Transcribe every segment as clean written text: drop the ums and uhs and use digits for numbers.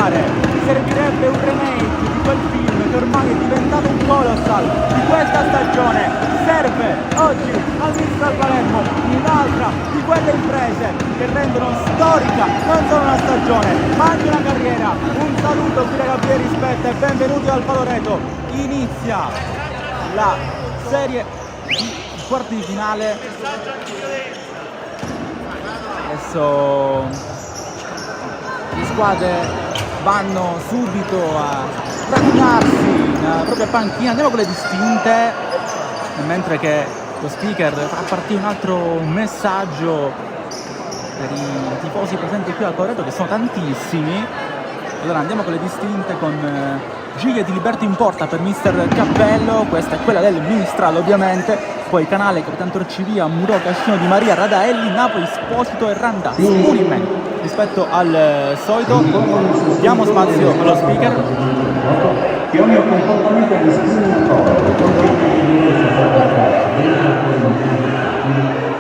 fare. Servirebbe un remake di quel film che ormai è diventato un colossal di questa stagione. Serve oggi al Mistral Palermo un'altra di quelle imprese che rendono storica non solo una stagione ma anche una carriera. Un saluto qui da Gabriele Rispetta e benvenuti al Paloreto. Inizia la serie di quarti di finale. Adesso le squadre vanno subito a radunarsi nella propria panchina, andiamo con le distinte, mentre che lo speaker fa partire un altro messaggio per i tifosi presenti qui al Paloreto, che sono tantissimi. Allora andiamo con le distinte con Giglia di Liberty in porta per mister Cappello, questa è quella del Mistral ovviamente, poi Canale, Capitan Torcivia, Muro, Cascino Di Maria, Radaelli, Napoli, Esposito e Randazzi, un in meno rispetto al solito. Diamo spazio allo speaker. Che ogni comportamento è discriminatorio,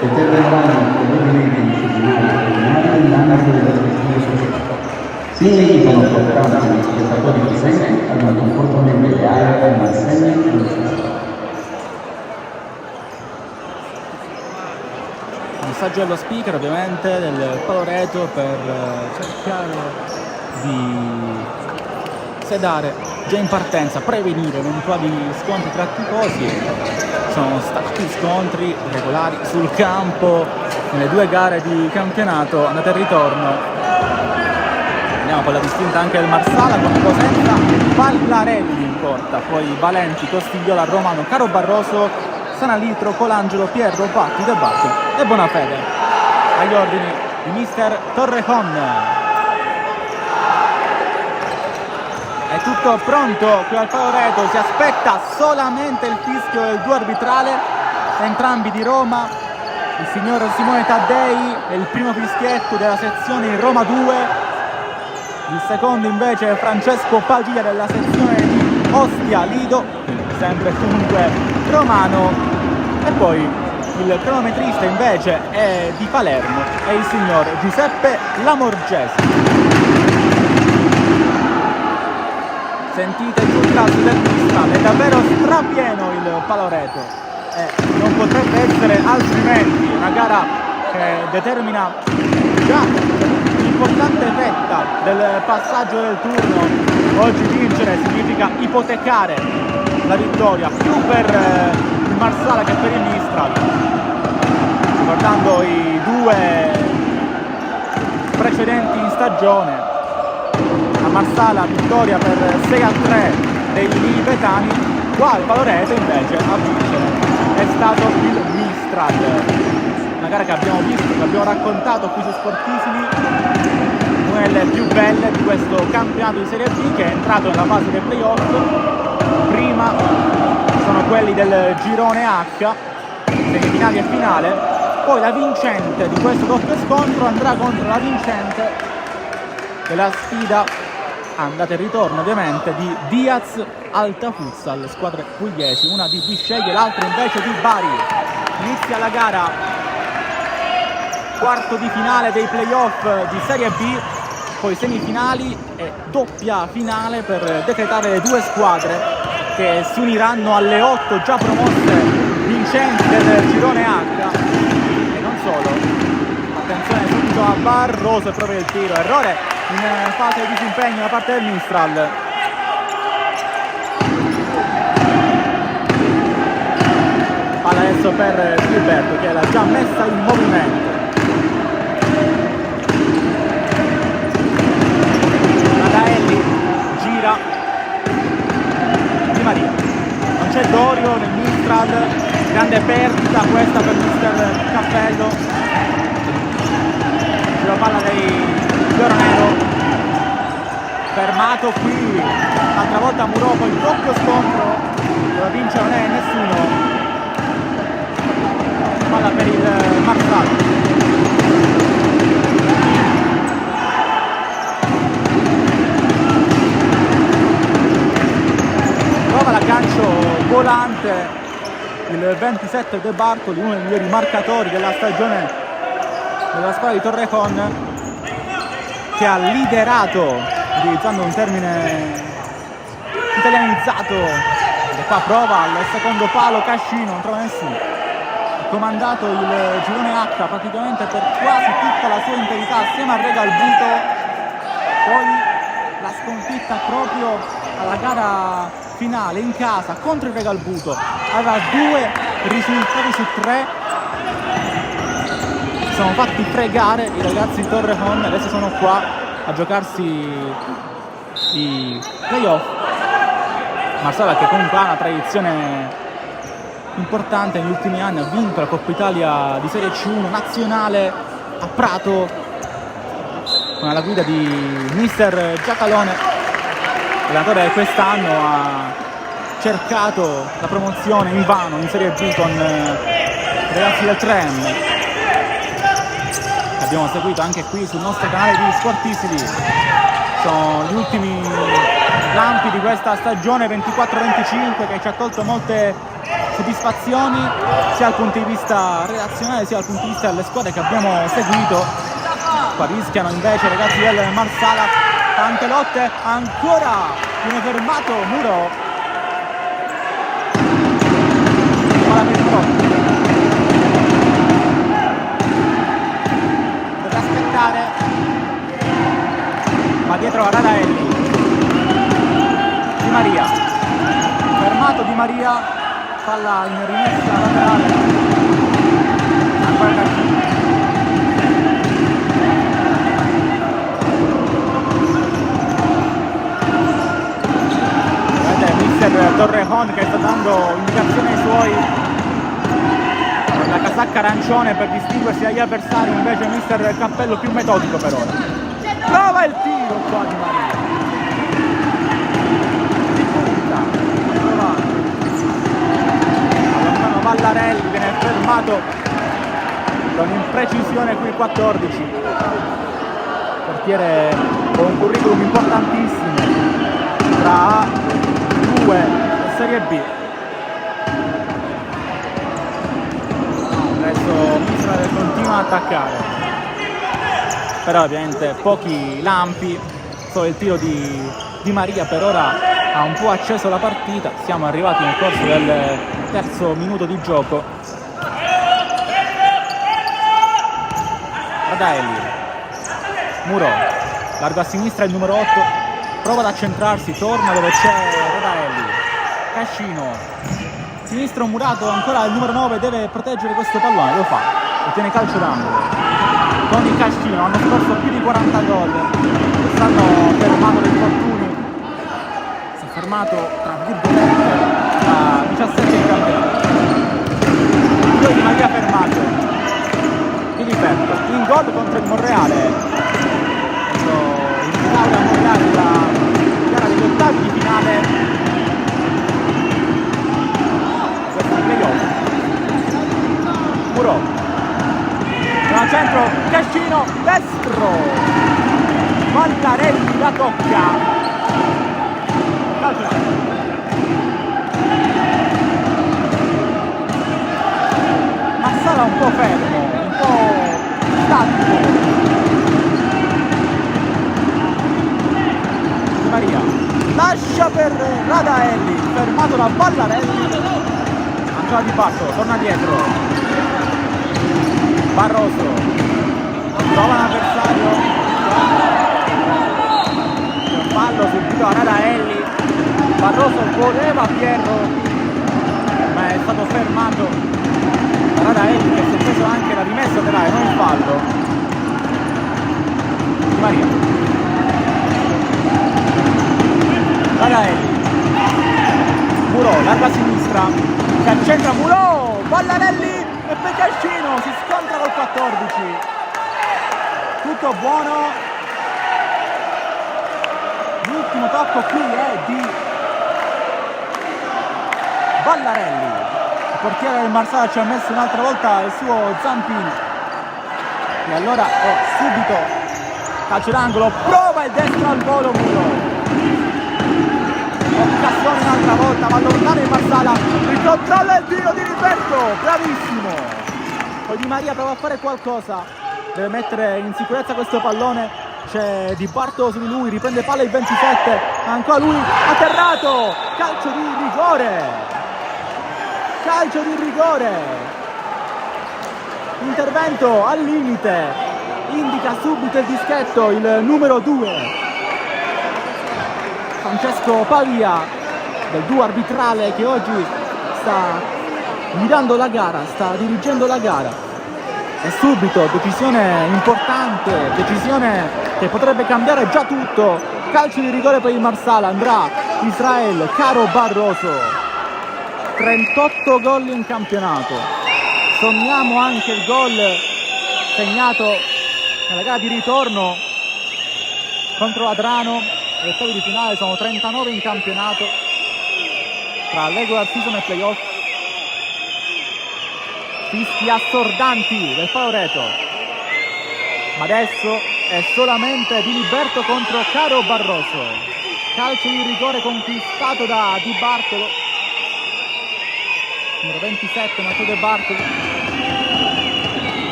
che terranno probabilmente disciplinari nell'ambito della società. Significano portare gli spettatori presenti ad un comportamento ideale al malsegno della società. Messaggio allo speaker ovviamente del Paloreto per cercare di sedare già in partenza, prevenire eventuali scontri tra tifosi. Sono stati scontri regolari sul campo nelle due gare di campionato andata e ritorno. Andiamo con la distinta anche del Marsala con Cosenza, Pallarelli in porta, poi Valenti, Costigliola, Romano, Caro Barroso, Sanalitro, Colangelo, Pierro, Patti, De Bartoli e Bonafede. Agli ordini di mister Torrejon. È tutto pronto qui al Paloreto, si aspetta solamente il fischio del duo arbitrale, entrambi di Roma, il signor Simone Taddei è il primo fischietto della sezione in Roma 2, il secondo invece è Francesco Paglia della sezione di Ostia Lido, sempre comunque romano, e poi il cronometrista invece è di Palermo, è il signor Giuseppe Lamorgese. Sentite il contrasto del Mistral, è davvero strapieno il Paloreto e non potrebbe essere altrimenti. Una gara che determina già un'importante fetta del passaggio del turno. Oggi vincere significa ipotecare la vittoria più per il Marsala che per il Mistral, ricordando i due precedenti in stagione. A Marsala vittoria per 6-3 dei Libetani, qua al Paloreto invece a vincere è stato il Mistral. Una gara che abbiamo visto, che abbiamo raccontato qui su Sportifili, una delle più belle di questo campionato di Serie B che è entrato nella fase dei playoff. Prima sono quelli del girone H, semifinali e finale, poi la vincente di questo doppio scontro andrà contro la vincente della sfida andata e ritorno ovviamente di Diaz Alta Futsal, squadre pugliesi, una di Bisceglie, l'altra invece di Bari. Inizia la gara, quarto di finale dei playoff di Serie B, poi semifinali e doppia finale per decretare le due squadre che si uniranno alle 8 già promosse vincenti del girone H. E non solo, attenzione subito a Barroso e proprio il tiro, errore in fase di disimpegno da parte del Mistral. Palla adesso per Gilberto che l'ha già messa in movimento. Radaelli gira, Di Maria, non c'è Dorio nel Mistral, grande perdita questa per mister Cappello. C'è la palla dei Nero, fermato qui, altra volta Muro, poi il doppio scontro, dove vince non è nessuno, palla per il Marsala. Prova l'aggancio volante il 27 De Bartoli, uno dei migliori marcatori della stagione della squadra di Torrejon, che ha liderato utilizzando un termine italianizzato. E qua prova al secondo palo Cascino, non trova nessuno. Ha comandato il girone H praticamente per quasi tutta la sua integrità assieme a Regalbuto. Poi la sconfitta proprio alla gara finale in casa contro il Regalbuto. Aveva 2 risultati su 3. Si sono fatti fregare i ragazzi di Torrejon, adesso sono qua a giocarsi i playoff. Marsala, che comunque ha una tradizione importante negli ultimi anni, ha vinto la Coppa Italia di Serie C1 nazionale a Prato con la guida di mister Giacalone, allenatore che quest'anno ha cercato la promozione invano in Serie B con i ragazzi del Trem. Abbiamo seguito anche qui sul nostro canale di Sportissimi. Sono gli ultimi lampi di questa stagione 24-25 che ci ha tolto molte soddisfazioni sia dal punto di vista relazionale sia dal punto di vista delle squadre che abbiamo seguito. Qua rischiano invece i ragazzi del Marsala, tante lotte, ancora viene fermato Muro. Deve aspettare, ma dietro a Radaelli. Di Maria, fermato Di Maria, palla in rimessa laterale, ancora Cascino. Vedete mister Torrejon che sta dando indicazioni ai suoi con la casacca arancione per distinguersi dagli avversari, invece mister Cappello più metodico per ora. Prova il tiro qua Di Maria. Vallarelli viene fermato con imprecisione qui il 14, portiere con un curriculum importantissimo tra A2 e Serie B. Adesso Misra continua a attaccare, però ovviamente pochi lampi, solo il tiro di Maria per ora ha un po' acceso la partita. Siamo arrivati nel corso del terzo minuto di gioco. Radaelli, Muro, largo a sinistra il numero 8, prova ad accentrarsi, torna dove c'è Radaelli. Cascino, sinistro murato, ancora il numero 9 deve proteggere questo pallone, lo fa, ottiene calcio d'angolo. Con il Cascino hanno scorso più di 40 gol, quest'anno fermato dai infortuni. Fermato tra virgolette a 17 in campionato. Io Di Maria fermato, mi ripeto, in gol contro il Monreale, in laurea Monreale la gara degli ottavi di finale, questo è il playoff. Muro, al centro, Cascino, destro, Vallarelli la tocca. Marsala un po' fermo, un po' statico. Di Maria lascia per Radaelli, fermato da Vallarelli, ancora di basso, torna dietro. Barroso trova un avversario, fallo subito a Radaelli. Barroso voleva Pierro, ma è stato fermato da Radaelli, che si è preso anche la rimessa laterale, non il fallo. Di Maria, Radaelli, Muro, larga a sinistra, si accentra Muro, Vallarelli e poi Cascino si scontra col 14. Tutto buono. L'ultimo tocco qui è di Vallarelli, il portiere del Marsala ci ha messo un'altra volta il suo zampino e allora subito calcio d'angolo, prova il destro al volo Muro, occasione un'altra volta, va lontano il Marsala, ricontrolla il tiro di Riberto, bravissimo. Poi Di Maria prova a fare qualcosa, deve mettere in sicurezza questo pallone c'è Di Bartolo su di lui, riprende palla il 27, ancora lui, atterrato, calcio di rigore, intervento al limite, indica subito il dischetto il numero 2, Francesco Pavia, del duo arbitrale che oggi sta guidando la gara, sta dirigendo la gara. E subito decisione importante, decisione che potrebbe cambiare già tutto. Calcio di rigore per il Marsala, andrà Israel Caro Barroso. 38 gol in campionato. Sommiamo anche il gol segnato nella gara di ritorno contro Adrano. Gli ottavi di finale sono 39 in campionato tra regular season e playoff. Fischi assordanti del Favoreto, ma adesso è solamente Diliberto contro Caro Barroso. Calcio di rigore conquistato da Di Bartolo, numero 27 Matteo De Bartolo,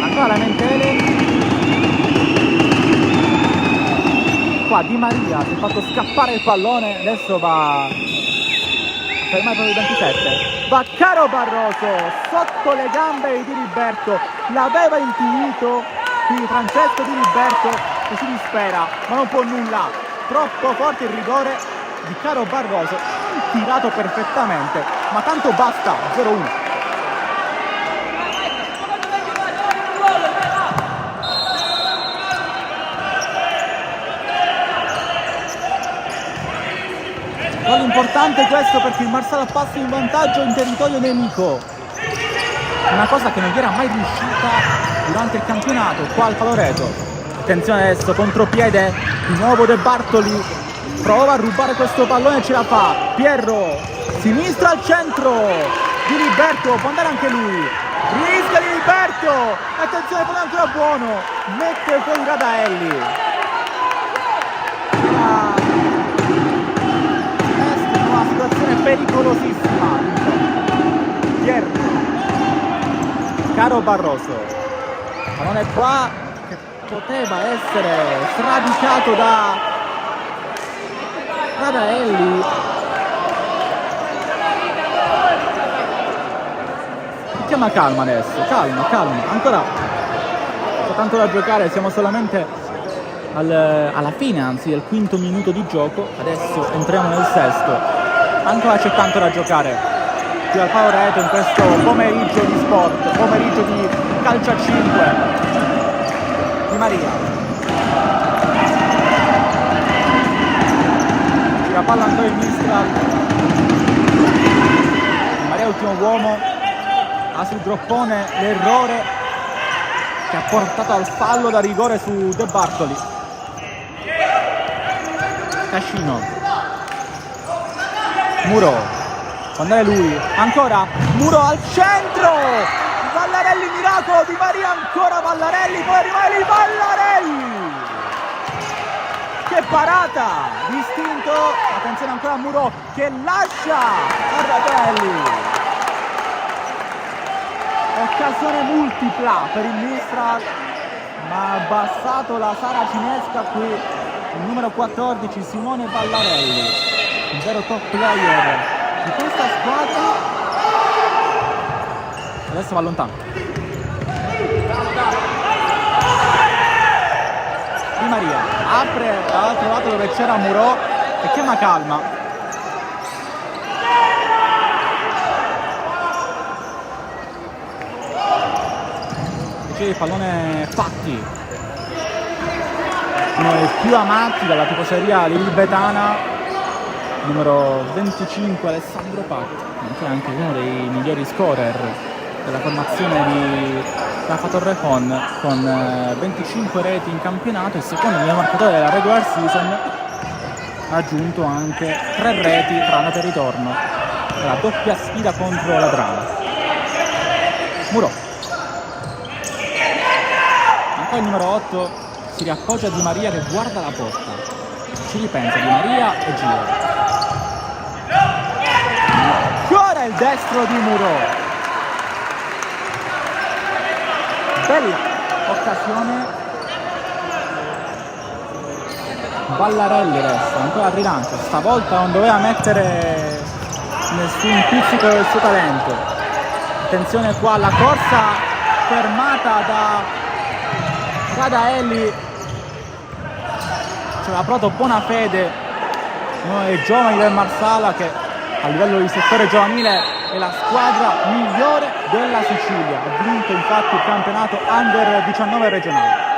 ancora lamentele. Qua Di Maria si è fatto scappare il pallone, adesso va fermato il 27. Va Caro Barroso sotto le gambe di Diliberto, l'aveva intuito qui Francesco Diliberto e si dispera, ma non può nulla, troppo forte il rigore di Caro Barroso, tirato perfettamente, ma tanto basta, 0-1. Gol importante questo perché il Marsala passa in vantaggio in territorio nemico, una cosa che non gli era mai riuscita durante il campionato qua al Favoreto. Attenzione adesso, contropiede di nuovo De Bartoli, prova a rubare questo pallone e ce la fa. Pierro, sinistra al centro, Diliberto può andare anche lui, rischia Diliberto, attenzione, pallone ancora buono, mette fuori Radaelli. Situazione pericolosissima. Pierro, Caro Barroso, pallone qua che poteva essere sradicato da Radaelli. Chiama calma adesso, calma, ancora c'è tanto da giocare, siamo solamente alla fine, anzi del quinto minuto di gioco, adesso entriamo nel sesto. Ancora c'è tanto da giocare qui al Favoreto in questo pomeriggio di sport, pomeriggio di calcio a 5. Di Maria, gira palla ancora il Mistral. Di Maria ultimo uomo, ha sul groppone l'errore che ha portato al fallo da rigore su De Bartoli. Cascino, Muro, può andare lui, ancora Muro al centro, Vallarelli, miracolo Di Maria, ancora Vallarelli, poi arriva lì Vallarelli, che parata, distinto, attenzione ancora a Muro che lascia a Radaelli, occasione multipla per il Mistral, ma ha abbassato la saracinesca qui il numero 14 Simone Vallarelli, il vero top player di questa squadra. Adesso va lontano. Di Maria apre dall'altro lato dove c'era Muro e chiama calma. C'è il pallone Fatti, uno dei più amati dalla tifoseria lilibetana, numero 25 Alessandro Patti, anche uno dei migliori scorer della formazione di Rafa Torrejón, con 25 reti in campionato, il secondo miglior marcatore della regular season, ha aggiunto anche 3 reti tra andata e ritorno, la doppia sfida contro la Drama. Muro, ancora il numero 8 si riappoggia a Di Maria che guarda la porta, ci ripensa Di Maria e gira. Ancora il destro di Muro, bella occasione Ballarelli resta, ancora il rilancio, stavolta non doveva mettere nessun pizzico del suo talento. Attenzione qua, la corsa fermata da Radaelli. C'è la proto Bonafede, uno dei giovani del Marsala che a livello di settore giovanile è la squadra migliore della Sicilia. Ha vinto infatti il campionato Under 19 regionale.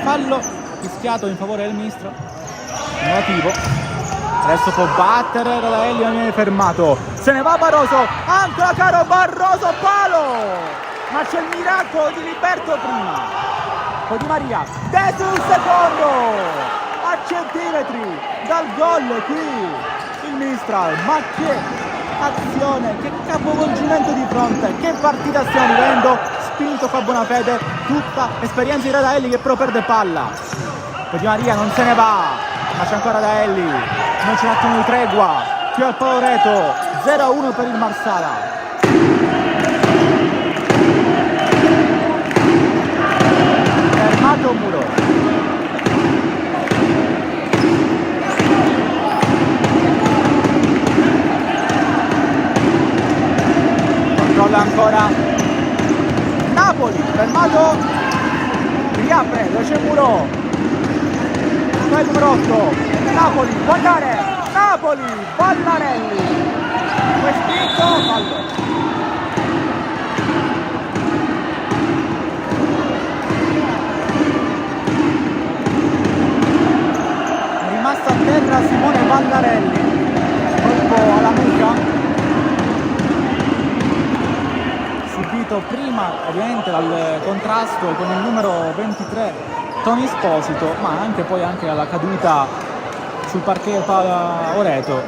Fallo fischiato in favore del Mistra, negativo. Adesso può battere Radaelli, non viene fermato, se ne va Barroso, ancora caro Barroso, palo! Ma c'è il miracolo di Liberto prima, poi Di Maria, dentro un secondo, a centimetri dal gol qui il Mistral. Ma che azione, che capovolgimento di fronte, che partita stiamo vivendo, spinto qua Bonafede, tutta esperienza di Radaelli che però perde palla. Poi Di Maria non se ne va, ma c'è ancora Radaelli, non c'è un attimo di tregua, qui al Paloreto, 0-1 per il Marsala. Fermato Muro. Controlla ancora Napoli, fermato, riapre, dove c'è Muro, poi il numero 8, Napoli, può andare, Napoli, Ballarelli, poi spinto, fallo. Rimasta a terra Simone Ballarelli, colpo alla nuca, subito prima ovviamente dal contrasto con il numero 23 Toni Esposito, ma anche poi dalla caduta sul parquet Oreto.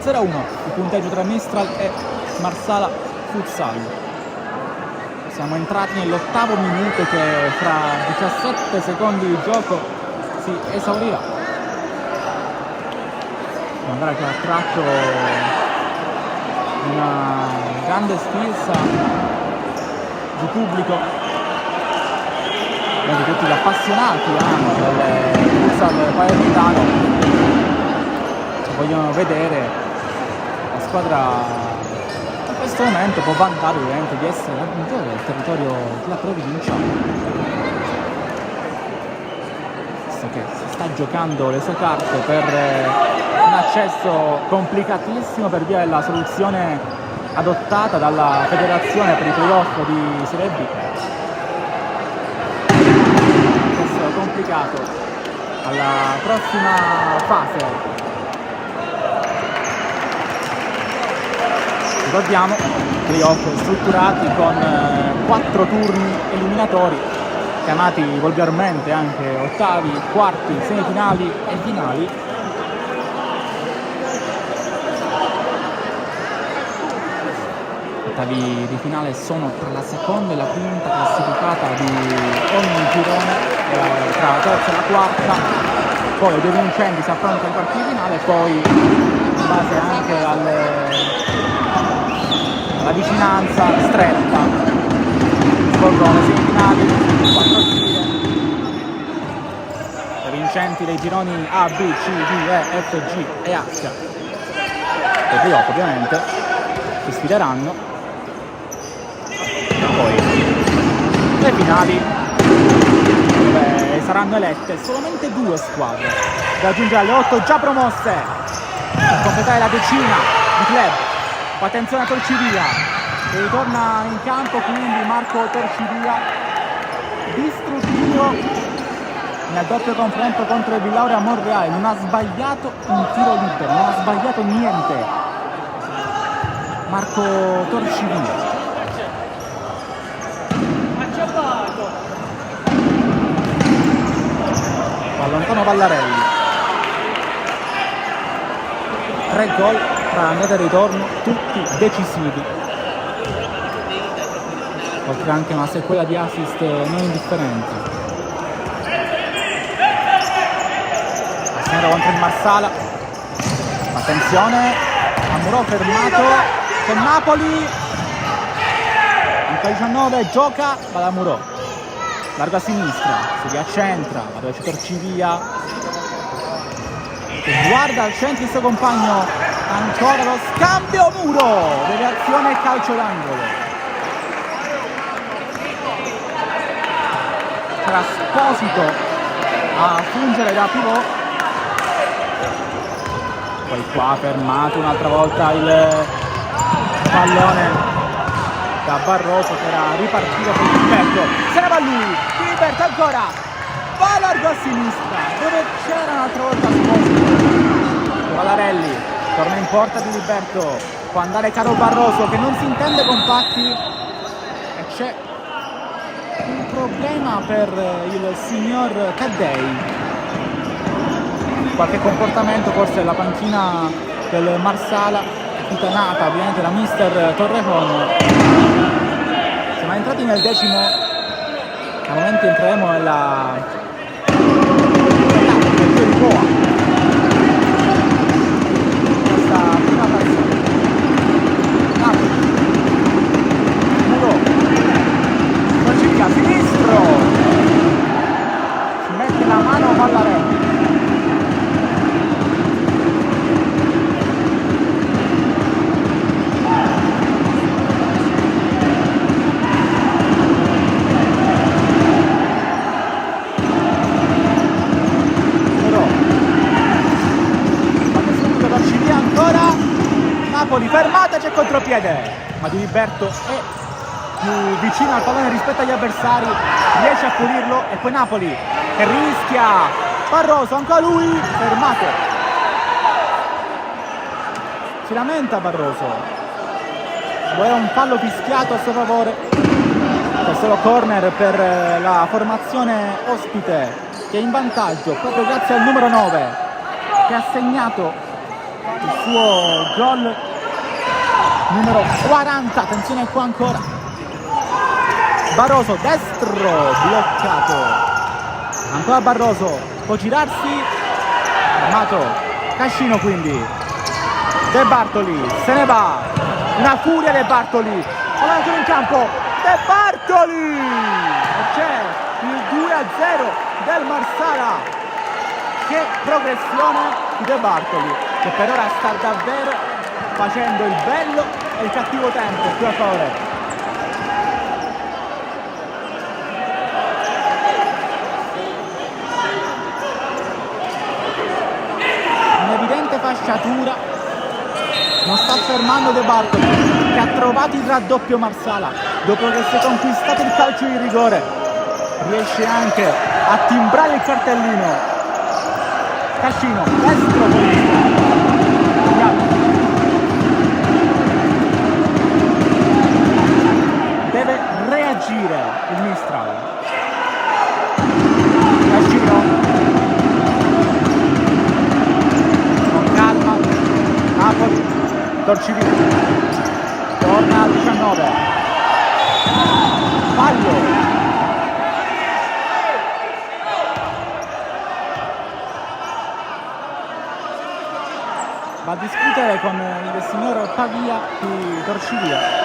0-1 il punteggio tra Mistral e Marsala Futsal. Siamo entrati nell'8° minuto che fra 17 secondi di gioco si esaurirà. Una gara che ha attratto una grande sfilza di pubblico, di tutti gli appassionati anche del futsal palermitano che vogliono vedere la squadra in questo momento può vantare ovviamente di essere la migliore del territorio della provincia, visto che si sta giocando le sue carte per un accesso complicatissimo per via della soluzione adottata dalla federazione per i playoff di Serie B. Accesso complicato alla prossima fase. Ricordiamo playoff strutturati con 4 turni eliminatori, chiamati volgarmente anche ottavi, quarti, semifinali e finali. Ottavi di finale sono tra la seconda e la quinta classificata di ogni girone, tra la terza e la quarta, poi i due vincenti si affrontano ai quarti di finale, poi in base anche alla vicinanza stretta svolgono le semifinali, 4 gire. I vincenti dei gironi A, B, C, D, E, F, G e H e playoff ovviamente si sfideranno. Poi le finali dove saranno elette solamente 2 squadre da aggiungere alle 8 già promosse per completare la decina di club. Attenzione a Torcivia che ritorna in campo, quindi Marco Torcivia distruttivo nel doppio confronto contro il Villauria Monreale, non ha sbagliato un tiro libero, non ha sbagliato niente Marco Torcivia. Allontano Ballarelli, 3 gol tra andata e ritorno, tutti decisivi, oltre anche una sequela di assist non indifferenti. Assieme contro il Marsala, attenzione, Amurò fermato con Napoli, Marco 19, gioca, va da Muro, largo a sinistra, si riaccentra, ma dove c'è Torcivia, che guarda al centro il suo compagno, ancora lo scambio, Muro, deviazione e calcio d'angolo. C'era Esposito a fungere da pivot, poi qua fermato un'altra volta il pallone da Barroso che era ripartito con Gilberto, se ne va lui, Gilberto ancora, va largo a sinistra, dove c'era un'altra volta Esposito, Valarelli, torna in porta di Gilberto, può andare caro Barroso che non si intende con Patti e c'è un problema per il signor Taddei, qualche comportamento forse alla panchina del Marsala, tutanata ovviamente da mister Torrejon. Siamo entrati nel 10°, al momento entreremo nella del Boa, questa prima partita. Muro, Torcivia, sinistro, si mette la mano Vallarelli. Fermata, c'è contropiede, ma Di Liberto è più vicino al pallone rispetto agli avversari, riesce a pulirlo e poi Napoli che rischia, Barroso ancora lui, fermato, si lamenta Barroso, vuole un fallo fischiato a suo favore, è solo corner per la formazione ospite che è in vantaggio proprio grazie al numero 9 che ha segnato il suo gol numero 40, attenzione qua ancora, Barroso destro, bloccato, ancora Barroso, può girarsi, fermato, Cascino quindi, De Bartoli, se ne va, una furia De Bartoli, avanti in campo, De Bartoli, e c'è il 2-0 del Marsala, che progressione di De Bartoli, che per ora sta davvero facendo il bello e il cattivo tempo qui a favore. Un'evidente fasciatura, non sta fermando De Bartoli che ha trovato il raddoppio Marsala dopo che si è conquistato il calcio di rigore, riesce anche a timbrare il cartellino. Cascino, destro, deve reagire il Mistral. Cascino con calma, Napoli, Torcivia torna al 19, fallo, va a discutere con il signor Pavia di Torcivia.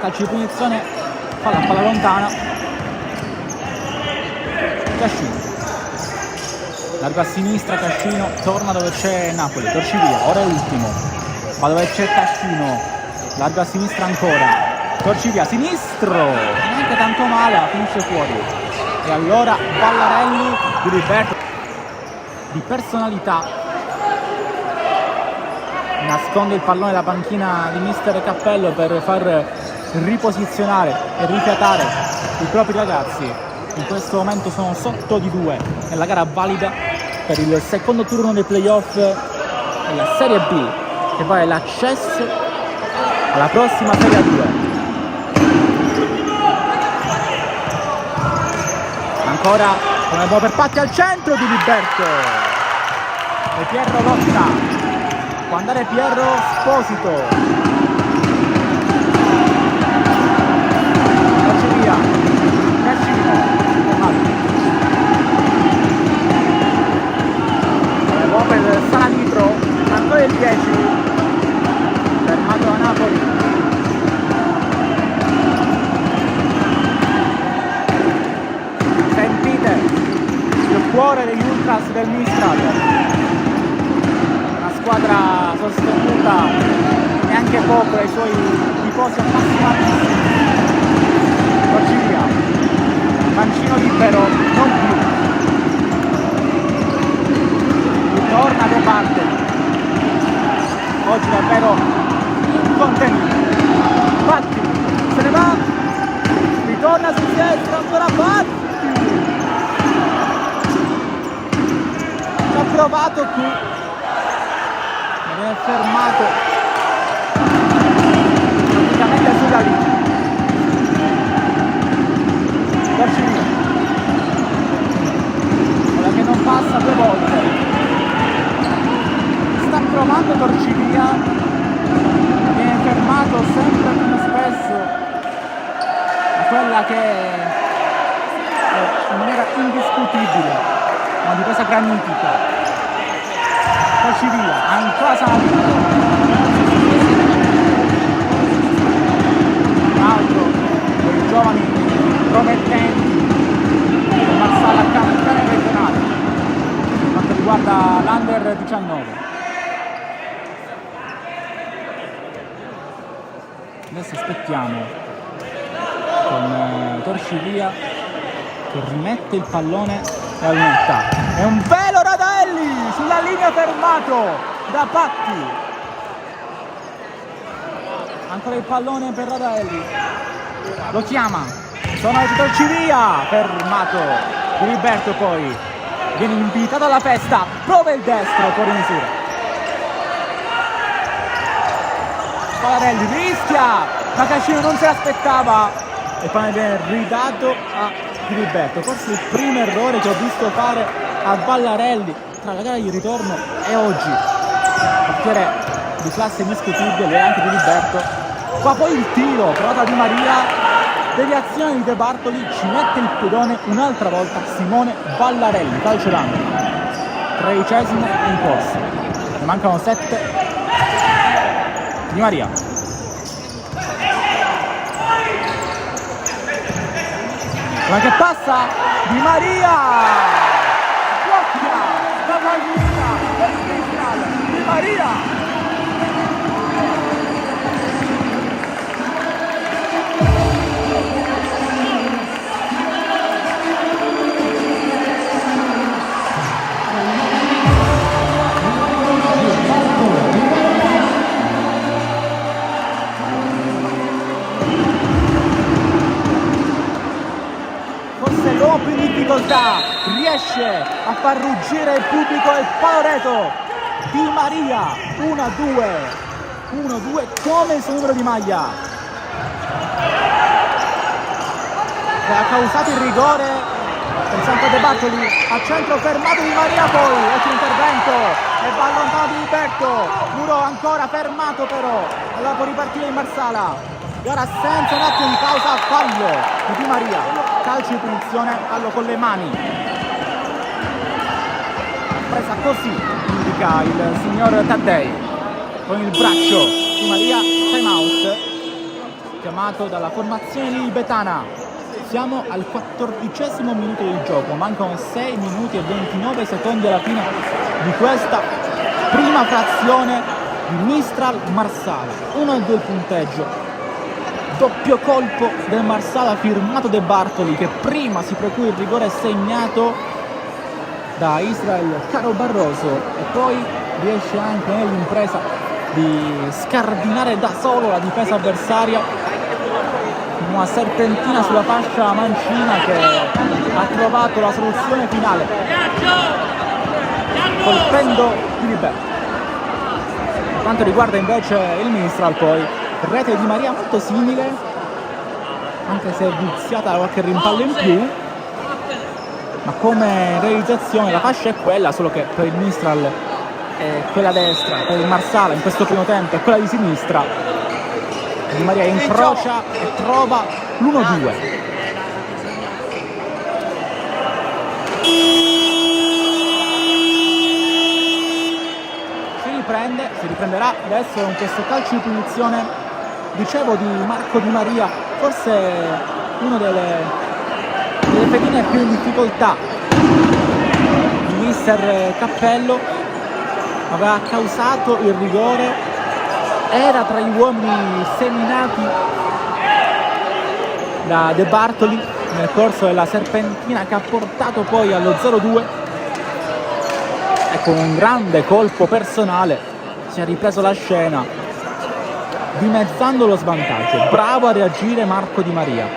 Calcio di punizione, palla lontana, Cascino, largo a sinistra, Cascino, torna dove c'è Napoli, Torcivia, ora è ultimo, ma dove c'è Cascino, largo a sinistra ancora, Torcivia, sinistro, neanche tanto male, finisce fuori, e allora Vallarelli di Liberto, di personalità, nasconde il pallone dalla panchina di mister Cappello per far riposizionare e rifiatare i propri ragazzi. In questo momento sono sotto di 2 nella gara valida per il secondo turno dei playoff della Serie B, che poi è l'accesso alla prossima Serie A2. Ancora come buono per Patti al centro di Liberto e Pierro lotta, può andare Pierro, Esposito, Cascino, buono per Saladitro, ancora il 10, poco ai suoi tifosi appassionatissimi. Torcivia, mancino libero, non più. Ritorna De Bartoli. Oggi davvero incontenibile. Fatti, se ne va, ritorna su destra, ancora Fatti. Ci ha provato qui, viene fermato praticamente sulla linea. Torcivia, quella che non passa 2 volte. Sta provando Torcivia, viene fermato sempre più spesso da quella che è in maniera indiscutibile una difesa granitica. Torcivia, ancora Sanabito, un altro dei giovani promettenti del Marsala campione regionale per quanto riguarda l'Under 19. Adesso aspettiamo con Torcivia che rimette il pallone e aumenta. È un velo Radaelli sulla linea, fermato da Patti. Ancora il pallone per Radaelli, lo chiama, sono di Torcivia, fermato Filiberto, poi viene invitato alla festa, prova il destro fuori misura. Palarelli rischia, ma Cascino non se l'aspettava e poi viene ridato a Filiberto. Forse il primo errore che ho visto fare a Ballarelli tra la gara di ritorno e oggi. Portiere di classe indiscutibile e anche Filiberto. Qua poi il tiro provato da Di Maria, deviazione di De Bartoli, ci mette il pedone un'altra volta Simone Ballarelli, calcio d'angolo, 13esimo in corsa, ne mancano 7. Di Maria, ma che passa Di Maria, blocca la pallina per sinistra Di Maria. Più in difficoltà, riesce a far ruggire il pubblico del Paloreto. Di Maria, 1-2 come il suo numero di maglia, che ha causato il rigore pensando a De Bartoli, a centro fermato Di Maria, poi altro intervento e va lontano di Liberto, Muro ancora fermato, però allora può ripartire il Marsala. Gara senza un attimo di pausa, fallo di Di Maria, calcio di punizione, fallo con le mani, presa così indica il signor Taddei con il braccio. Di Maria, time out chiamato dalla formazione lilibetana. Siamo al 14esimo minuto del gioco, mancano 6 minuti e 29 secondi alla fine di questa prima frazione di Mistral Marsala. 1-2 il punteggio. Doppio colpo del Marsala firmato De Bartoli, che prima si procura il rigore segnato da Israel Caro Barroso e poi riesce anche nell'impresa di scardinare da solo la difesa avversaria, una serpentina sulla fascia mancina che ha trovato la soluzione finale colpendo Filiberto. Per quanto riguarda invece il Mistral, poi rete di Maria molto simile, anche se viziata da qualche rimpallo in più, ma come realizzazione la fascia è quella, solo che per il Mistral è quella destra, per il Marsala in questo primo tempo è quella di sinistra. Di Maria incrocia e trova l'1-2. Si riprenderà adesso con questo calcio di punizione, dicevo, di Marco Di Maria, forse una delle pedine più in difficoltà di mister Cappello. Aveva causato il rigore era tra gli uomini seminati da De Bartoli nel corso della serpentina che ha portato poi allo 0-2 e con un grande colpo personale si è ripreso la scena dimezzando lo svantaggio. Bravo a reagire Marco Di Maria,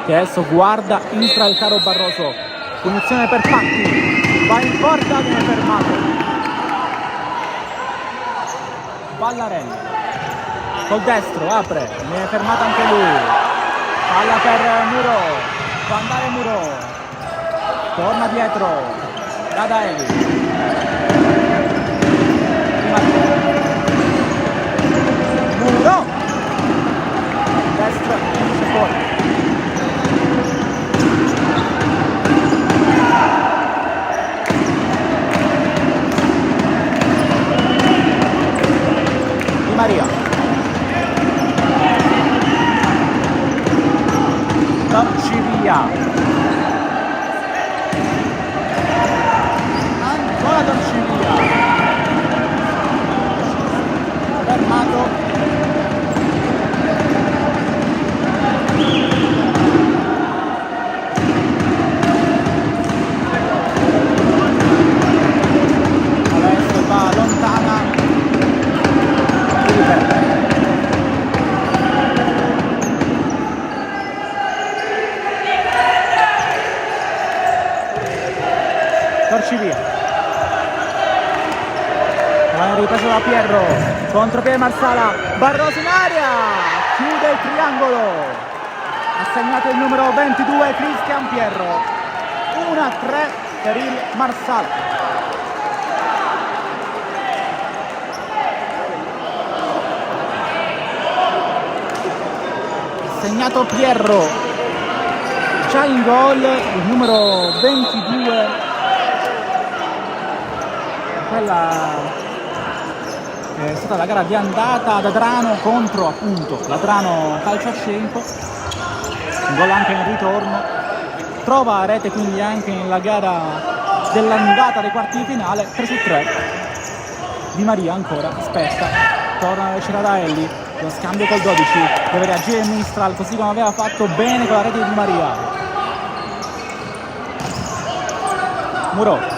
che adesso guarda infra il caro Barroso. Punizione per Patti, va in porta, viene fermato. Ballarelli col destro apre, viene fermato anche lui. Palla per Muro, può andare Muro, torna dietro Radaeli. Muro, destra, finisce fuori. Di Maria, Doncivia, ancora Doncivia, fermato. Adesso va lontana. Torci via. Ripreso da Pierro, contropiede Marsala, Barroso in aria, chiude il triangolo, ha segnato il numero 22 Cristian Pierro, 1-3 per il Marsala. Ha segnato Pierro, già in gol il numero 22, quella è stata la gara di andata ad Adrano contro appunto l'Adrano Calciascenco, un gol anche in ritorno, trova rete quindi anche nella gara dell'andata dei quarti di finale. 3-3. Di Maria ancora, aspetta, torna Ciradaelli, lo scambio col 12, deve reagire Mistral così come aveva fatto bene con la rete di Maria. Muro,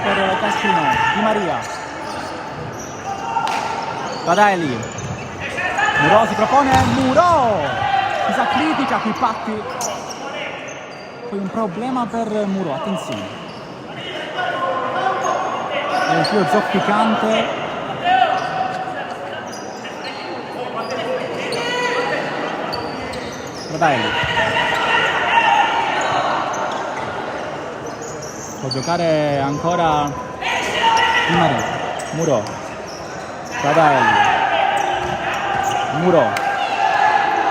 per Cascino, Di Maria, Radaeli, Muro si propone, Muro si sacrifica qui Patti, poi un problema per Muro, attenzione, è un tiro zoppicante, Radaeli può giocare ancora Di Maria, Muro, Radaeli, Muro,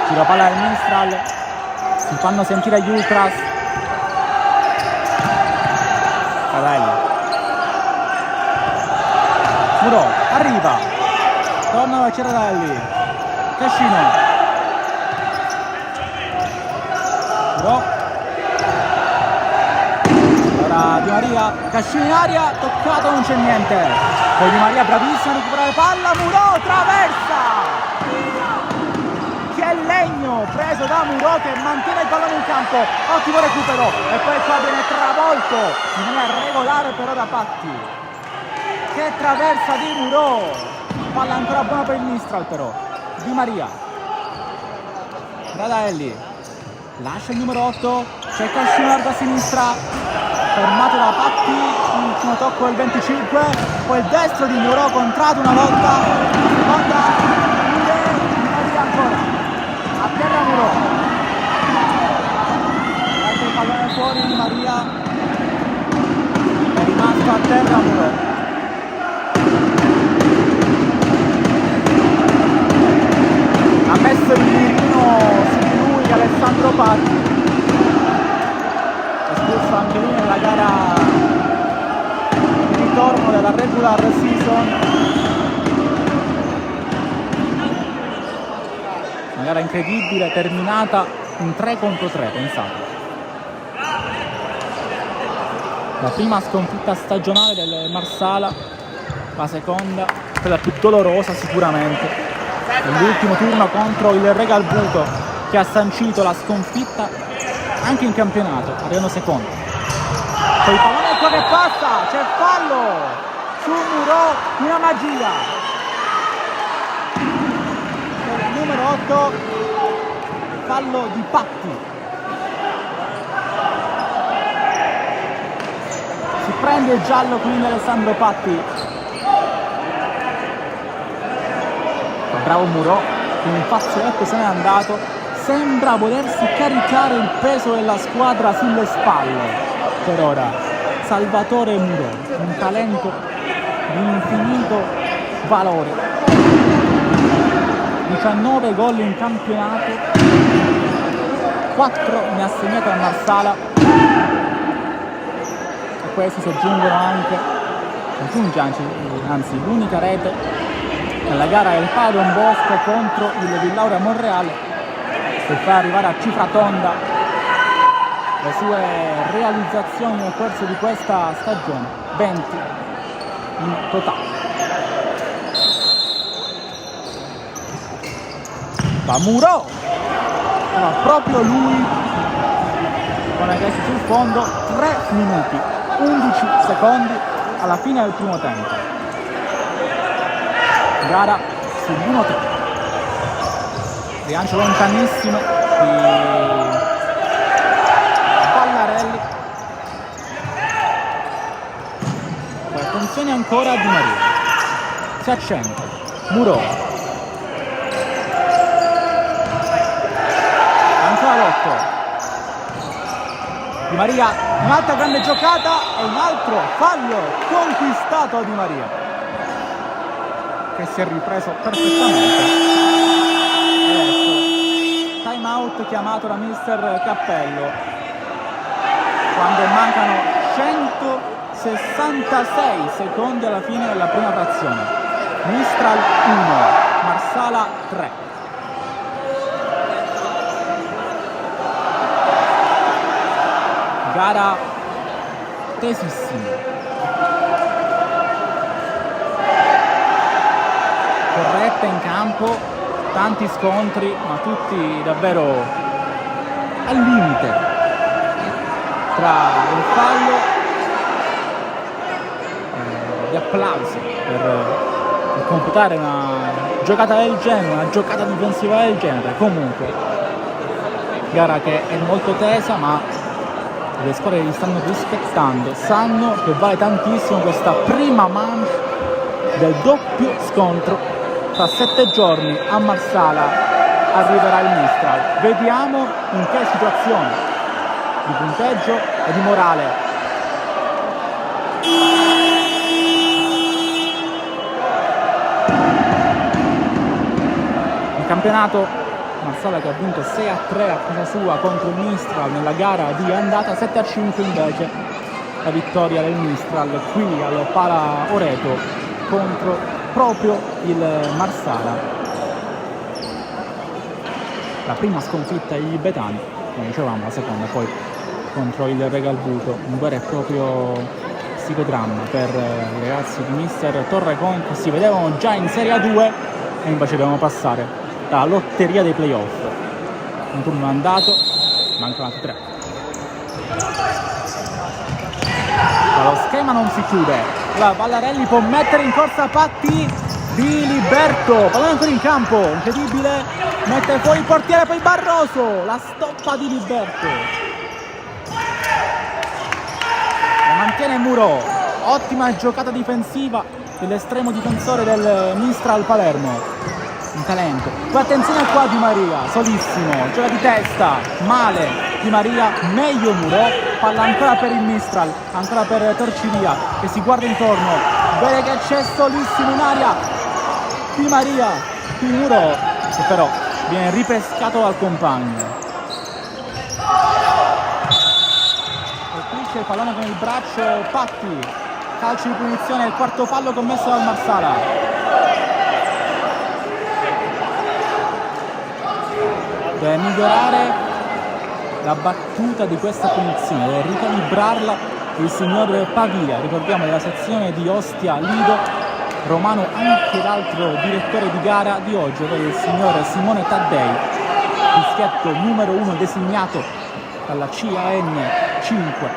tira palla al Mistral, si fanno sentire gli Ultras, Radaeli, Muro, arriva, torna a Ciradaelli, Cascino, Muro, Di Maria, Cascino in aria, toccato, non c'è niente, poi Di Maria bravissimo a recuperare palla, Muro, traversa, che legno preso da Muro che mantiene il pallone in campo, ottimo recupero e poi qua viene travolto in maniera regolare però da Patti, che traversa di Muro, palla ancora buona per il Mistral però, Di Maria, Radaelli, lascia il numero 8, c'è Cascino largo a sinistra, fermato da Patti, ultimo tocco del 25, poi il destro di Muro contrato una volta, seconda, Di Maria ancora, a terra Muro, lascia il pallone fuori Di Maria, è rimasto a terra Muro. Ha messo il mirino su di lui Alessandro Patti, espulso anche lui nella gara di ritorno della regular season, una gara incredibile terminata in 3 contro 3, pensate, la prima sconfitta stagionale del Marsala la seconda, quella più dolorosa sicuramente, nell'ultimo turno contro il Regal Buto, che ha sancito la sconfitta anche in campionato, arrivando secondo. Poi il pallone qua che passa, c'è fallo su Muro, una magia. Il numero 8, fallo di Patti. Si prende il giallo quindi Alessandro Patti. Bravo Muro, con un fazzoletto se n'è andato, sembra volersi caricare il peso della squadra sulle spalle. Per ora Salvatore Muro, un talento di un infinito valore, 19 gol in campionato, 4 ne ha segnato a Marsala, e questi si aggiunge anzi l'unica rete nella gara del Padon Bosco contro il Villauria Monreale, per far arrivare a cifra tonda le sue realizzazioni nel corso di questa stagione, 20 in totale. Va Muro, era proprio lui con agressi sul fondo, 3 minuti 11 secondi alla fine del primo tempo. Gara sull'1-3, rilancio lontanissimo di Ballarelli, poi attenzione ancora a Di Maria, si accende Muro, ancora l'8, Di Maria, un'altra grande giocata e un altro fallo conquistato a Di Maria, che si è ripreso perfettamente. Adesso time out chiamato da mister Cappello quando mancano 166 secondi alla fine della prima frazione. Mistral 1, Marsala 3. Gara tesissima, corretta in campo, tanti scontri, ma tutti davvero al limite, tra il fallo, gli applausi per computare una giocata del genere, una giocata difensiva del genere. Comunque gara che è molto tesa, ma le squadre li stanno rispettando, sanno che vale tantissimo questa prima manche del doppio scontro. Tra 7 giorni a Marsala arriverà il Mistral. Vediamo in che situazione di punteggio e di morale. Il campionato, Marsala che ha vinto 6-3 a casa sua contro il Mistral nella gara di andata, 7-5 invece la vittoria del Mistral qui al Pala Oreto contro proprio il Marsala. La prima sconfitta degli ibetani, come dicevamo, la seconda poi contro il Regal Buto, un vero e proprio psicodramma per i ragazzi di mister Torrecon, che si vedevano già in Serie A2 e invece devono passare dalla lotteria dei playoff. Un turno andato, mancano altri 3. Ma lo schema non si chiude. Allora Ballarelli può mettere in corsa Patti, Di Liberto, pallone ancora in campo, incredibile, mette fuori il portiere, poi Barroso, la stoppa di Liberto, la mantiene Muro, ottima giocata difensiva dell'estremo difensore del Mistral Palermo, un talento. Poi attenzione qua Di Maria, solissimo, gioca di testa, male Di Maria, meglio Muro, palla ancora per il Mistral, ancora per Torcivia che si guarda intorno, vede che c'è solissimo in aria Di Maria, qui Muro, che però viene ripescato dal compagno. E qui c'è il pallone con il braccio Patti, calcio di punizione, il quarto fallo commesso dal Marsala. Deve migliorare la battuta di questa punizione, deve ricalibrarla il signor Pavia, ricordiamo della sezione di Ostia Lido, romano anche l'altro direttore di gara di oggi, ovvero il signor Simone Taddei, fischietto numero 1 designato dalla CAN 5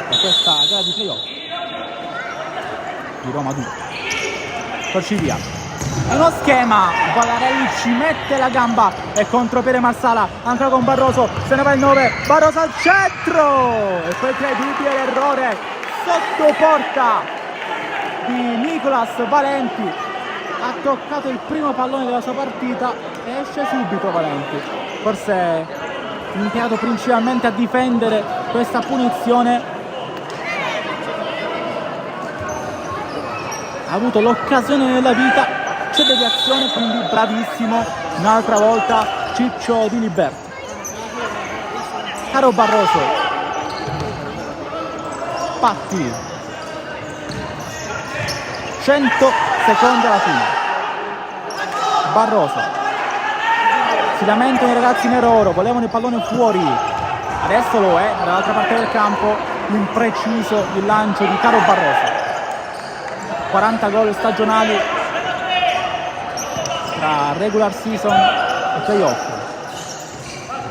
da questa gara di playoff di Roma 2. Torci via. Uno schema, Vallarelli ci mette la gamba e contropiede Marsala, ancora con Barroso, se ne va il 9, Barroso al centro e poi incredibile l'errore sotto porta di Nicolas Valenti, ha toccato il primo pallone della sua partita e esce subito Valenti, forse impiegato principalmente a difendere questa punizione. Ha avuto l'occasione nella vita, c'è deviazione, quindi bravissimo un'altra volta Ciccio Diliberto. Caro Barroso, Patti, 100 secondi alla fine. Barroso, si lamentano i ragazzi nero-oro, volevano il pallone fuori, adesso lo è, dall'altra parte del campo, impreciso il lancio di Caro Barroso. 40 gol stagionali tra regular season e playoff.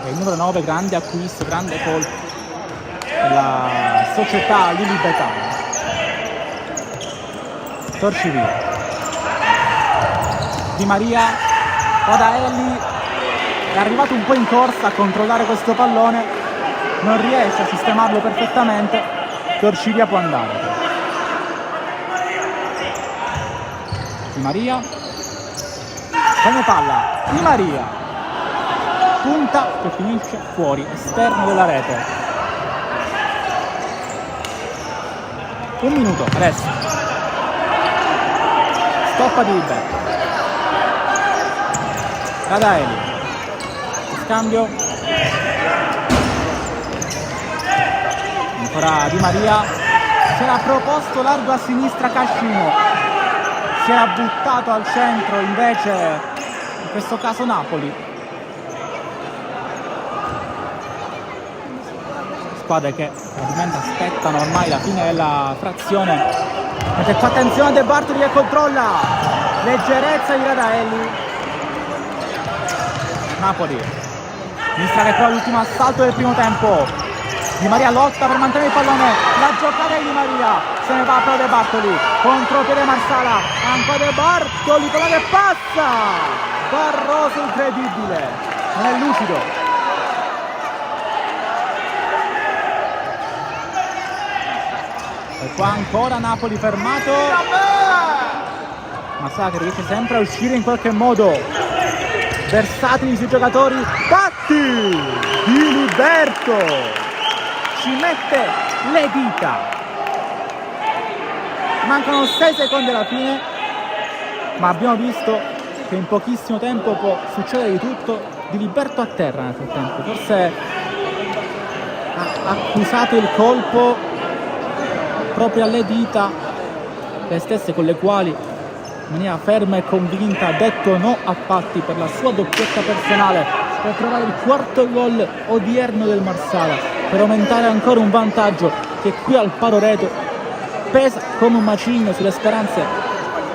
E il numero 9, grande acquisto, grande colpo della società lilibetana. Torci via. Di Maria, Radaelli è arrivato un po' in corsa a controllare questo pallone, non riesce a sistemarlo perfettamente. Torci via può andare. Di Maria, come palla, Di Maria, punta che finisce fuori, esterno della rete. Un minuto, adesso. Stoppa di Liberto. Radaelli, scambio. Ancora Di Maria, si era proposto largo a sinistra Cascino. Si era buttato al centro invece in questo caso Napoli. Squadre che probabilmente aspettano ormai la fine della frazione. Ed ecco, attenzione De Bartoli che controlla, leggerezza di Radaelli. Napoli sinistra che prova l'ultimo assalto del primo tempo. Di Maria lotta per mantenere il pallone, la giocata di Di Maria, se ne va però De Bartoli, contropiede Marsala, ancora De Bartoli, quella che passa, Barroso incredibile, non è lucido. E qua ancora Napoli fermato, Marsala che riesce sempre a uscire in qualche modo, versatili sui giocatori, Patti, Diliberto, ci mette le dita. Mancano 6 secondi alla fine, ma abbiamo visto che in pochissimo tempo può succedere di tutto. Diliberto a terra nel frattempo, forse ha accusato il colpo proprio alle dita, le stesse con le quali in maniera ferma e convinta ha detto no a Patti per la sua doppietta personale, per trovare il quarto gol odierno del Marsala, per aumentare ancora un vantaggio che qui al Paroreto pesa come un macigno sulle speranze.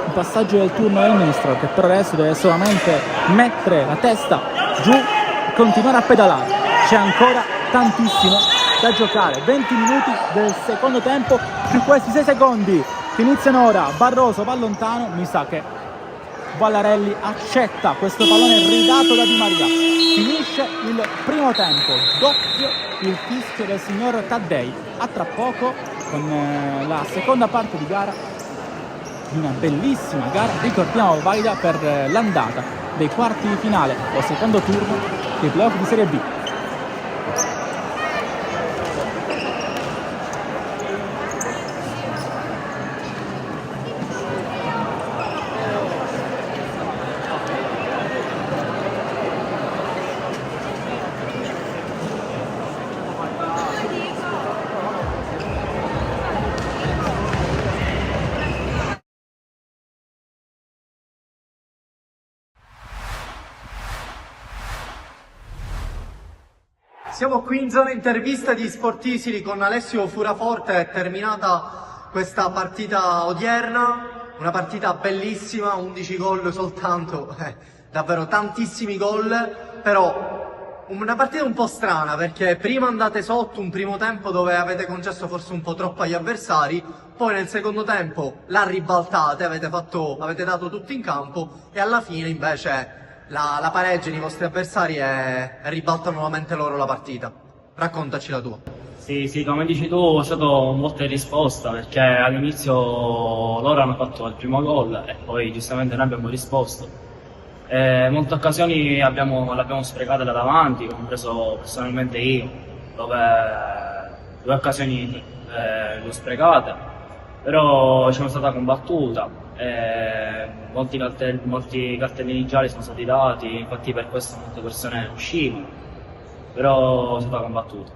Il passaggio del turno del Mistral, che per adesso deve solamente mettere la testa giù e continuare a pedalare. C'è ancora tantissimo da giocare, 20 minuti del secondo tempo più questi 6 secondi che iniziano ora. Barroso va lontano, mi sa che Vallarelli accetta questo pallone ridato da Di Maria. Finisce il primo tempo, doppio il fischio del signor Taddei. A tra poco con la seconda parte di gara, di una bellissima gara, ricordiamo valida per l'andata dei quarti di finale o secondo turno dei playoff di Serie B. Siamo qui in zona intervista di Sportisili con Alessio Furaforte. È terminata questa partita odierna. una partita bellissima, 11 gol soltanto, davvero tantissimi gol, però una partita un po' strana perché prima andate sotto un primo tempo dove avete concesso forse un po' troppo agli avversari, poi nel secondo tempo la ribaltate, avete dato tutto in campo e alla fine invece la pareggiano i vostri avversari e ribaltano nuovamente loro la partita. Raccontaci la tua. Sì, sì, come dici tu, è stato un botta e risposta perché all'inizio loro hanno fatto il primo gol e poi giustamente noi abbiamo risposto. Molte occasioni l'abbiamo sprecate da davanti, compreso personalmente io, dove due occasioni le ho sprecate, però c'è stata combattuta, molti cartellini gialli sono stati dati, infatti per questo molte persone uscivano, però è stata combattuta.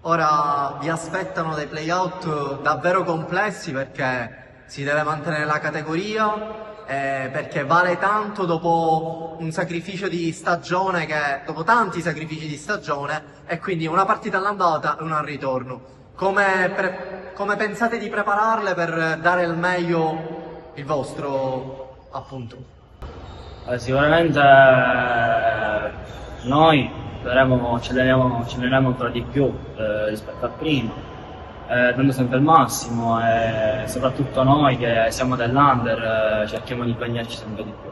Ora vi aspettano dei playout davvero complessi perché si deve mantenere la categoria, perché vale tanto dopo un sacrificio di stagione, dopo tanti sacrifici di stagione, e quindi una partita all'andata e una al ritorno. Come pensate di prepararle per dare il meglio, il vostro, appunto? Sicuramente noi ci alleniamo ancora di più rispetto a prima, dando sempre il massimo e soprattutto noi che siamo dell'Under cerchiamo di impegnarci sempre di più.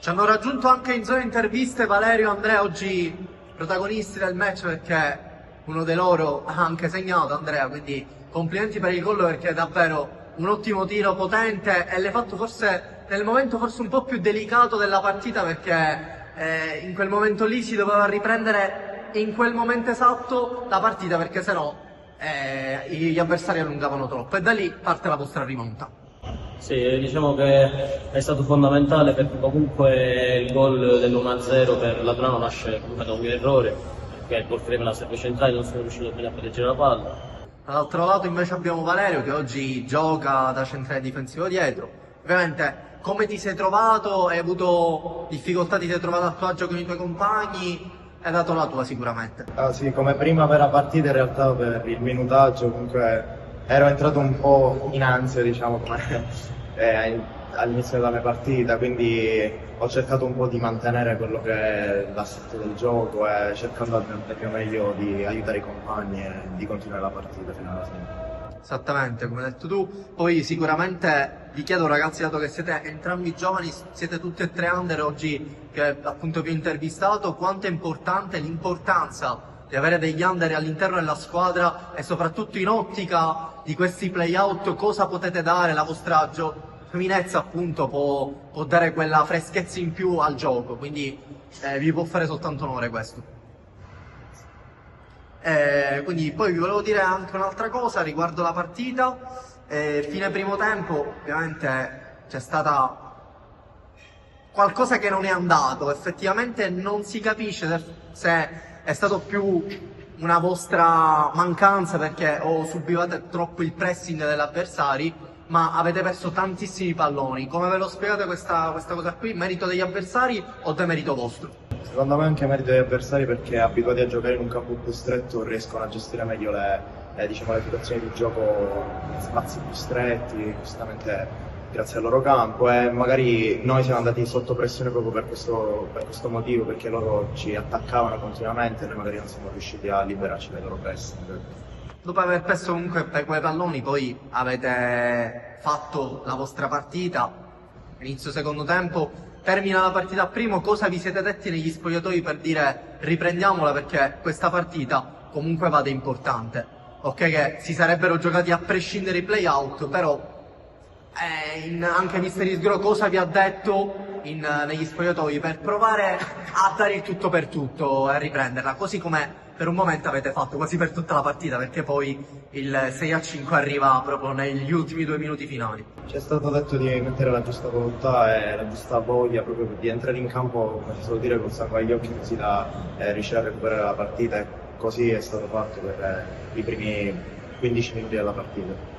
Ci hanno raggiunto anche in zona interviste Valerio e Andrea, oggi protagonisti del match perché uno di loro ha anche segnato, Andrea, quindi complimenti per il gol perché è davvero un ottimo tiro potente e l'hai fatto forse nel momento forse un po' più delicato della partita perché in quel momento lì si doveva riprendere in quel momento esatto la partita perché sennò gli avversari allungavano troppo e da lì parte la vostra rimonta. Sì, diciamo che è stato fondamentale perché comunque il gol dell'1-0 per l'Adrano nasce comunque da un mio errore, perché il portiere me la serve centrale non sono riuscito bene a proteggere la palla. Dall'altro lato invece abbiamo Valerio che oggi gioca da centrale difensivo dietro. Ovviamente come ti sei trovato? Hai avuto difficoltà, ti sei trovato a tuo agio con i tuoi compagni? Hai dato la tua sicuramente. Ah, sì, come prima vera partita in realtà per il minutaggio comunque ero entrato un po' in ansia, diciamo, come all'inizio della mia partita, quindi ho cercato un po' di mantenere quello che è l'assetto del gioco e cercando al mio meglio di aiutare i compagni e di continuare la partita fino alla fine. Esattamente, come hai detto tu. Poi sicuramente vi chiedo ragazzi, dato che siete entrambi giovani, siete tutti e tre under oggi che appunto vi ho intervistato, quanto è importante l'importanza di avere degli under all'interno della squadra e soprattutto in ottica di questi play-out cosa potete dare, la vostra giovinezza appunto può dare quella freschezza in più al gioco, quindi vi può fare soltanto onore questo. Quindi poi vi volevo dire anche un'altra cosa riguardo la partita. Fine primo tempo ovviamente c'è stata qualcosa che non è andato, effettivamente non si capisce se è stato più una vostra mancanza perché o subivate troppo il pressing degli avversari, ma avete perso tantissimi palloni. Come ve lo spiegate questa cosa qui? Merito degli avversari o demerito vostro? Secondo me anche merito degli avversari perché abituati a giocare in un campo più stretto riescono a gestire meglio diciamo, le situazioni di gioco in spazi più stretti, giustamente grazie al loro campo e magari noi siamo andati sotto pressione proprio per questo motivo, perché loro ci attaccavano continuamente e noi magari non siamo riusciti a liberarci dai loro pressing. Dopo aver perso comunque per quei palloni poi avete fatto la vostra partita, inizio secondo tempo, termina la partita a primo, cosa vi siete detti negli spogliatoi per dire riprendiamola perché questa partita comunque vada importante? Ok che si sarebbero giocati a prescindere i play-out, però anche Mister Isgro cosa vi ha detto negli spogliatoi per provare a dare il tutto per tutto e a riprenderla, così come per un momento avete fatto quasi per tutta la partita, perché poi il 6-5 arriva proprio negli ultimi 2 minuti finali. Ci è stato detto di mettere la giusta volontà e la giusta voglia, proprio di entrare in campo, come si suol dire, col sangue agli occhi, così da riuscire a recuperare la partita e così è stato fatto per i primi 15 minuti della partita.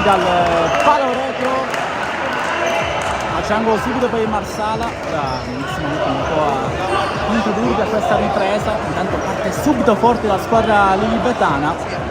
dal palo retro, c'è angolo subito per il Marsala. Ora iniziamo un po' a introdurvi a questa ripresa, intanto parte subito forte la squadra lilibetana.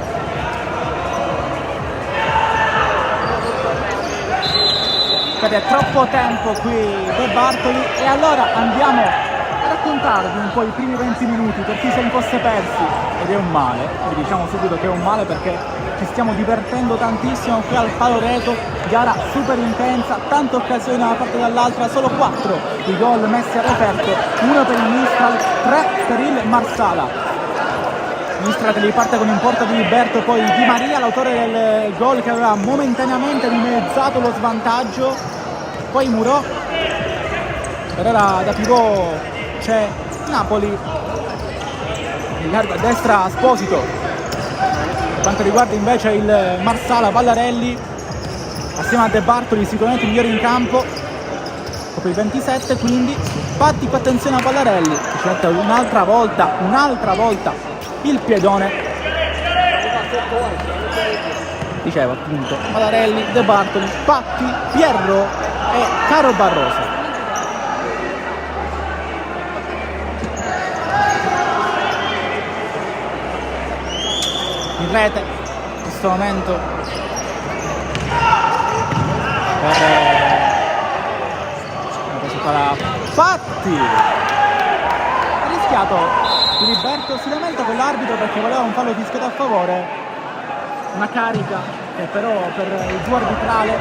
È troppo tempo qui De Bartoli e allora andiamo a raccontarvi un po' i primi 20 minuti per chi se ne fosse persi, ed è un male, vi diciamo subito che è un male perché ci stiamo divertendo tantissimo qui al palo retro, gara super intensa, tante occasioni da una parte e dall'altra, solo 4 i gol messi a referto, 1 per il Mistral, 3 per il Marsala. Mistral che riparte con in porta di Liberto, poi Di Maria, l'autore del gol che aveva momentaneamente dimezzato lo svantaggio, poi Murò, per ora da pivot c'è Napoli, in larga a destra Esposito, per quanto riguarda invece il Marsala, Vallarelli assieme a De Bartoli sicuramente migliore in campo, dopo i 27, quindi Patti, attenzione a Vallarelli, cerca un'altra volta il piedone, dicevo appunto Vallarelli, De Bartoli, Patti, Pierro e Caro Barroso. In rete in questo momento per Patti, ha rischiato Filiberto, si lamenta con l'arbitro perché voleva un fallo fischiato a favore, una carica che però per il duo arbitrale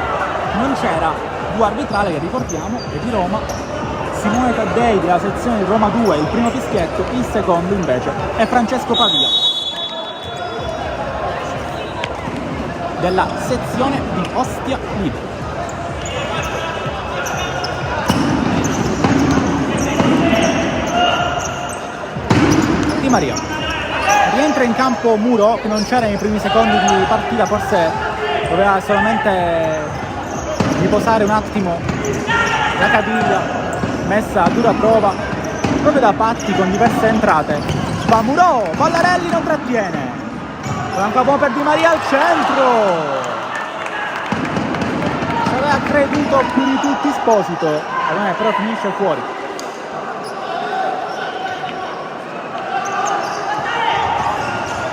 non c'era. Duo arbitrale che ricordiamo è di Roma, Simone Taddei della sezione di Roma 2 il primo fischietto, il secondo invece è Francesco Pavia della sezione di Ostia Lido. Di Maria rientra in campo Muro, che non c'era nei primi secondi di partita, forse doveva solamente riposare un attimo la caviglia, messa a dura prova proprio da Patti con diverse entrate. Va Murò, Vallarelli non trattiene, ancora buono per Di Maria al centro, ci aveva creduto più di tutti Esposito, però finisce fuori.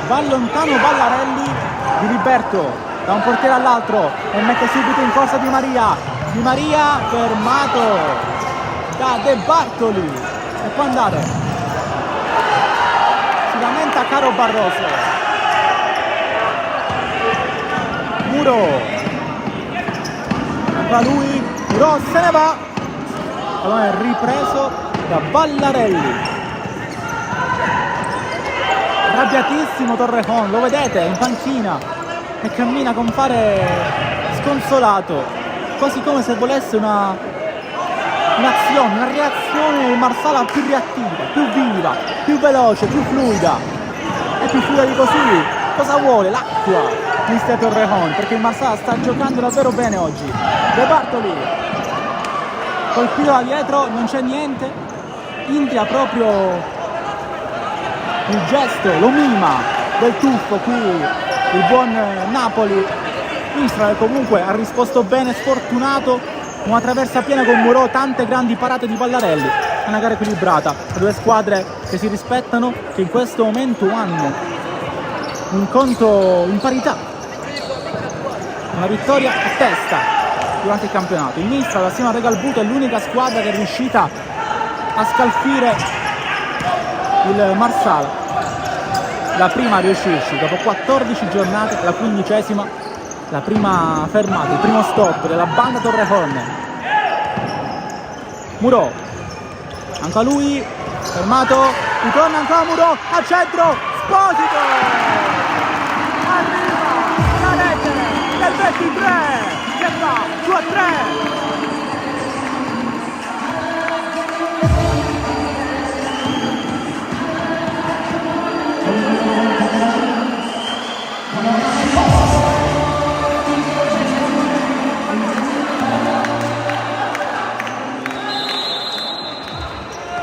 Va lontano Vallarelli, di Liberto da un portiere all'altro e mette subito in corsa Di Maria. Di Maria fermato da De Bartoli e può andare. Si lamenta Caro Barroso. Muro, ancora lui, Muro se ne va. Allora è ripreso da Vallarelli. Arrabbiatissimo Torrejón, lo vedete in panchina e cammina con fare sconsolato, quasi come se volesse un'azione, una reazione del Marsala più reattiva, più viva, più veloce, più fluida. E più fluida di così cosa vuole? L'acqua, mister Torrejón, perché il Marsala sta giocando davvero bene oggi. De Bartoli colpito da dietro, non c'è niente, india proprio il gesto, lo mima del tuffo qui il buon Napoli. Mistral comunque ha risposto bene, sfortunato, una traversa piena con Murò, tante grandi parate di Vallarelli, una gara equilibrata, due squadre che si rispettano, che in questo momento hanno un conto in parità, una vittoria a testa durante il campionato. Il Mistral assieme a Regal Buto è l'unica squadra che è riuscita a scalfire il Marsala, la prima a riuscirci dopo 14 giornate, la 15ª, la prima fermata, il primo stop della banda Torrejón. Murò, ancora lui, fermato, ritorna ancora Murò, a centro, Esposito! Arriva la rete del 23, che fa 2-3!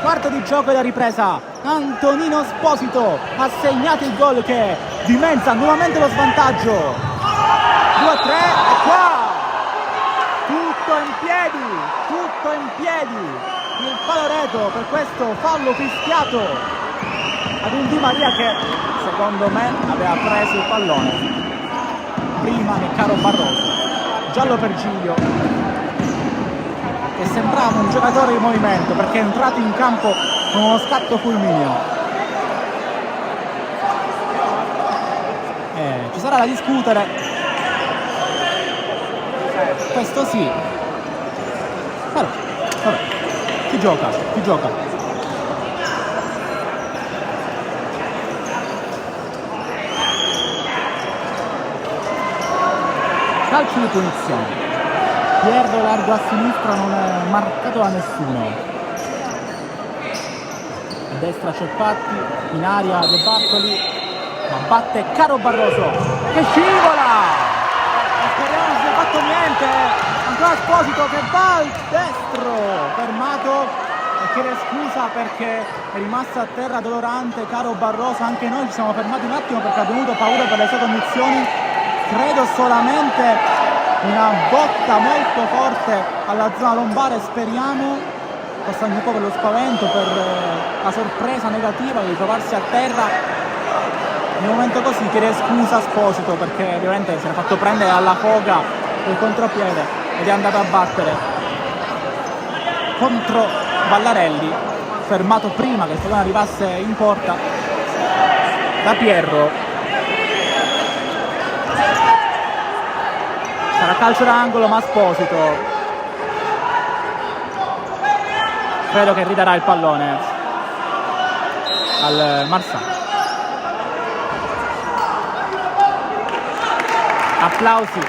Quarto di gioco e la ripresa. Antonino Esposito ha segnato il gol che dimezza nuovamente lo svantaggio. 2-3 2-3 e qua tutto in piedi il Paloreto per questo fallo fischiato ad un Di Maria che secondo me aveva preso il pallone prima che Caro Barroso. Giallo per Giglio, che sembrava un giocatore in movimento perché è entrato in campo con uno scatto fulmineo. Ci sarà da discutere, questo sì, però vabbè, chi gioca. Calcio di punizione, Pierro largo a sinistra, non è marcato da nessuno, a destra c'è Patti, in aria De Bartoli, ma batte Caro Barroso che scivola, speriamo non si sia fatto niente, ancora Esposito che va al destro, fermato e chiede scusa perché è rimasto a terra dolorante Caro Barroso. Anche noi ci siamo fermati un attimo perché abbiamo avuto paura per le sue condizioni, credo solamente una botta molto forte alla zona lombare, speriamo, passando un po' per lo spavento, per la sorpresa negativa di trovarsi a terra. In un momento così chiede scusa Esposito perché ovviamente si era fatto prendere alla foga del contropiede ed è andato a battere contro Vallarelli, fermato prima che il pallone arrivasse in porta da Pierro. Sarà calcio d'angolo ma Esposito credo che ridarà il pallone al Marsala. Applausi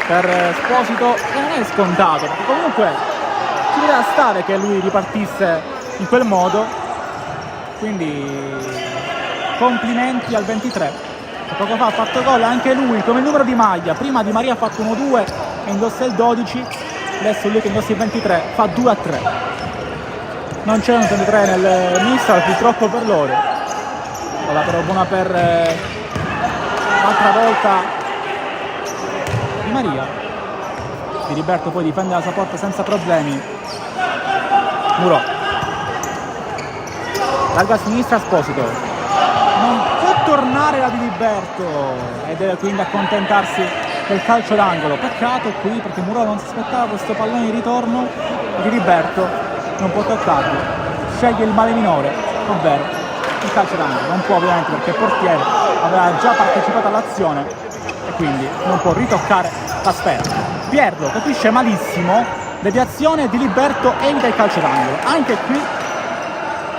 per Esposito, che non è scontato perché comunque ci deve stare che lui ripartisse in quel modo, quindi complimenti al 23 che poco fa ha fatto gol anche lui come numero di maglia. Prima Di Maria ha fatto 1-2 e indossa il 12, adesso lui che indossa il 23 fa 2-3. Non c'è un 23 nel Mistral purtroppo per loro. Ora però buona per l'altra volta Di Maria. Di Liberto poi difende la sua porta senza problemi. Muro largo a sinistra, Esposito non può tornare da Di Liberto e deve quindi accontentarsi del calcio d'angolo. Peccato qui perché Muro non si aspettava questo pallone di ritorno e Di Liberto non può toccarlo, sceglie il male minore, ovvero il calcio d'angolo. Non può ovviamente perché il portiere aveva già partecipato all'azione e quindi non può ritoccare la sfera. Pierro capisce malissimo, deviazione, Di Liberto evita il calcio d'angolo. Anche qui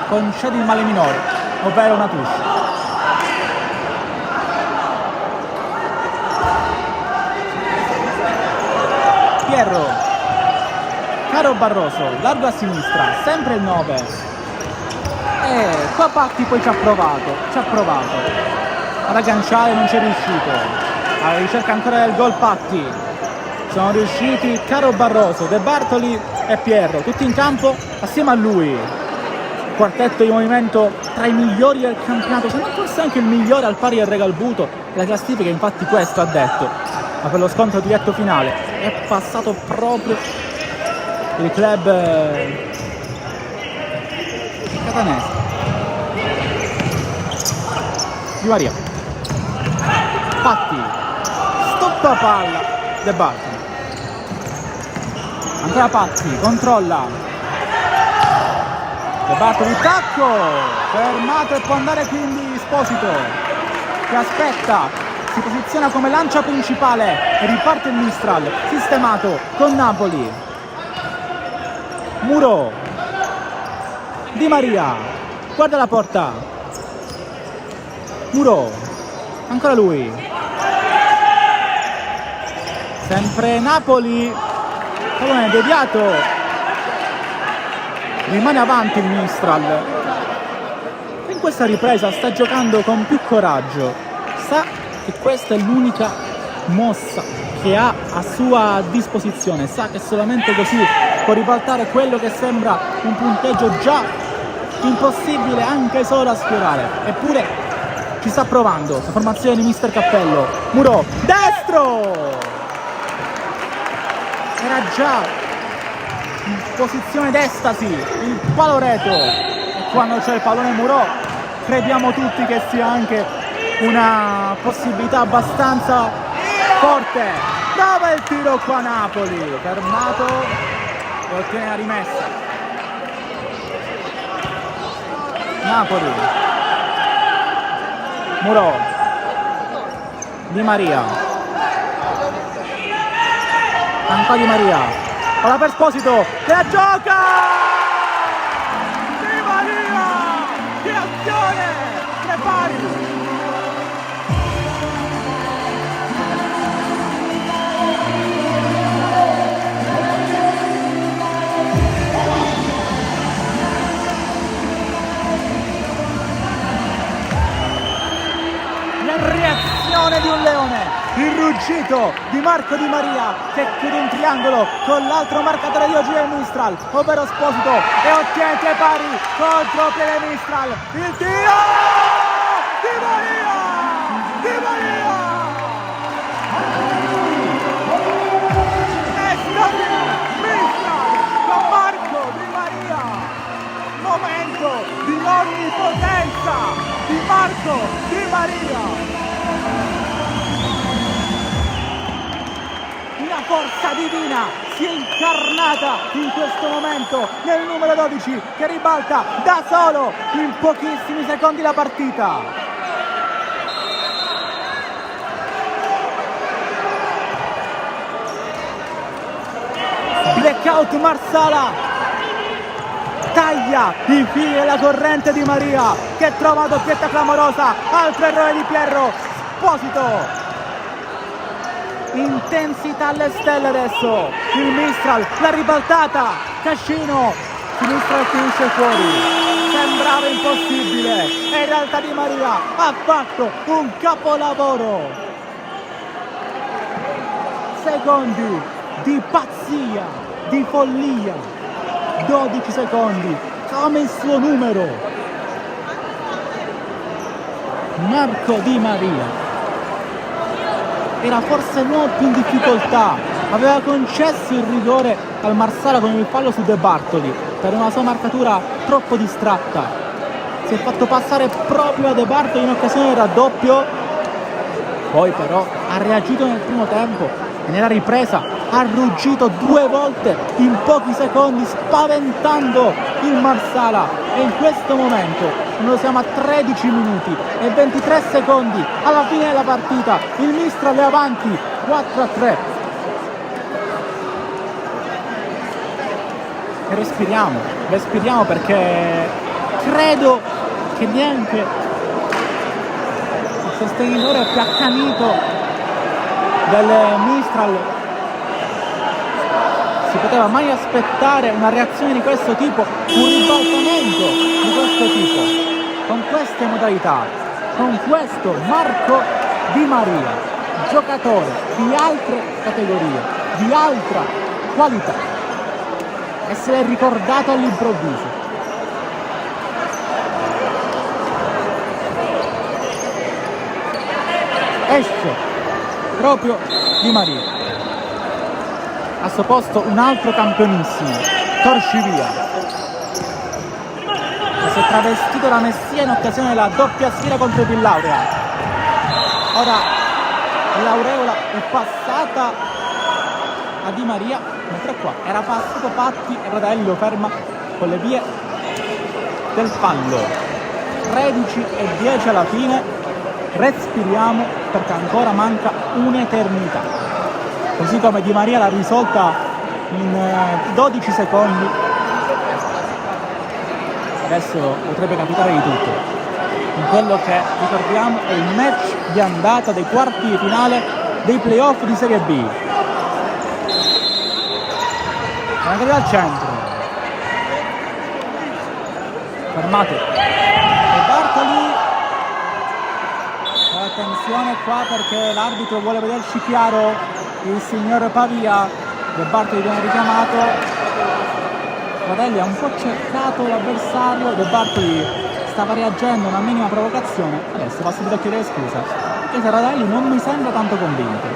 concede il male minore, ovvero una touche. Pierro, Caro Barroso, largo a sinistra, sempre il 9. E qua Patti poi ci ha provato ad agganciare, non c'è riuscito. Alla ricerca ancora del gol Patti. Sono riusciti Caro Barroso, De Bartoli e Pierro, tutti in campo assieme a lui. Quartetto di movimento tra i migliori del campionato, se non forse anche il migliore al pari del Regalbuto. La classifica infatti questo ha detto, ma per lo scontro diretto finale è passato proprio il club catanese. Di Maria, Patti, stoppa palla, De Bartoli, ancora Patti, controlla, De Bartoli, tacco, fermato e può andare quindi Esposito, che aspetta, si posiziona come lancia principale e riparte il Mistral, sistemato con Napoli. Muro, Di Maria, guarda la porta, Muro, ancora lui, sempre Napoli, pallone deviato, rimane avanti il Mistral. In questa ripresa sta giocando con più coraggio, sa che questa è l'unica mossa che ha a sua disposizione, sa che solamente così può ribaltare quello che sembra un punteggio già impossibile anche solo da sfiorare. Eppure ci sta provando, su formazione di mister Cappello. Muro, destro! Era già in posizione d'estasi il Paloreto, e quando c'è il pallone Muro crediamo tutti che sia anche una possibilità abbastanza forte. Prova il tiro qua Napoli, fermato e ottiene la rimessa. Napoli, Muro, Di Maria, ancora Di Maria, ora per Esposito, che la gioca! Di Maria! Che azione! Tre pari! Reazione di un leone, il ruggito di Marco Di Maria che chiude un triangolo con l'altro marcatore di oggi del Mistral, ovvero Esposito, e ottiene tre pari contro piede Mistral. Il tiro Di Maria! Di Maria! Mistral con Marco Di Maria, momento di onnipotenza di Marco Di Maria. Una forza divina si è incarnata in questo momento nel numero 12 che ribalta da solo in pochissimi secondi la partita. Blackout Marsala taglia infine la corrente Di Maria che trova una doppietta clamorosa, altro errore di Pierro. Esposito, intensità alle stelle adesso, il Mistral, la ribaltata, Cascino, il Mistral finisce fuori, sembrava impossibile e in realtà Di Maria ha fatto un capolavoro. Secondi di pazzia, di follia, 12 secondi come il suo numero. Marco Di Maria era forse l'uomo più in difficoltà, aveva concesso il rigore al Marsala con il fallo su De Bartoli per una sua marcatura troppo distratta. Si è fatto passare proprio a De Bartoli in occasione del raddoppio, poi però ha reagito nel primo tempo e nella ripresa ha ruggito 2 volte in pochi secondi spaventando il Marsala, e in questo momento noi siamo a 13 minuti e 23 secondi alla fine della partita, il Mistral è avanti 4-3 e respiriamo perché credo che neanche il sostenitore più accanito del Mistral si poteva mai aspettare una reazione di questo tipo, un ribaltamento di questo tipo, con queste modalità, con questo Marco Di Maria, giocatore di altre categorie, di altra qualità, e se l'è ricordato all'improvviso. Esce proprio Di Maria. Al suo posto un altro campionissimo, Torcivia, che si è travestito da Messia in occasione della doppia sfida contro il Villaurea. Ora l'aureola è passata a Di Maria, mentre qua era passato Patti e Rodelli lo ferma con le vie del fallo. 13:10 alla fine, respiriamo perché ancora manca un'eternità. Così come Di Maria l'ha risolta in 12 secondi, adesso potrebbe capitare di tutto in quello che, ricordiamo, è il match di andata dei quarti di finale dei playoff di Serie B. Andate al centro, fermate e Bartoli. Attenzione qua perché l'arbitro vuole vederci chiaro il signor Pavia. De Bartoli viene richiamato, Rodelli ha un po' cercato l'avversario, De Bartoli sta stava reagendo a una minima provocazione, adesso va subito a chiedere scusa. Che Radaelli non mi sembra tanto convinto.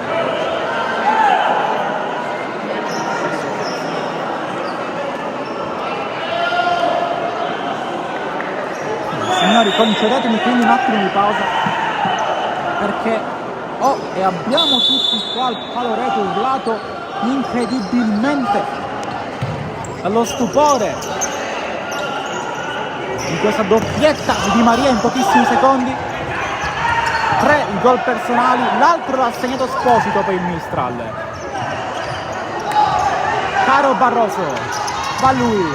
Signori, concedetemi quindi un attimo di pausa, perché e abbiamo tutti qua il Paloreto urlato incredibilmente allo stupore di questa doppietta di Di Maria in pochissimi secondi. 3 i gol personali, l'altro l'ha segnato Esposito per il Mistral. Caro Barroso, va lui,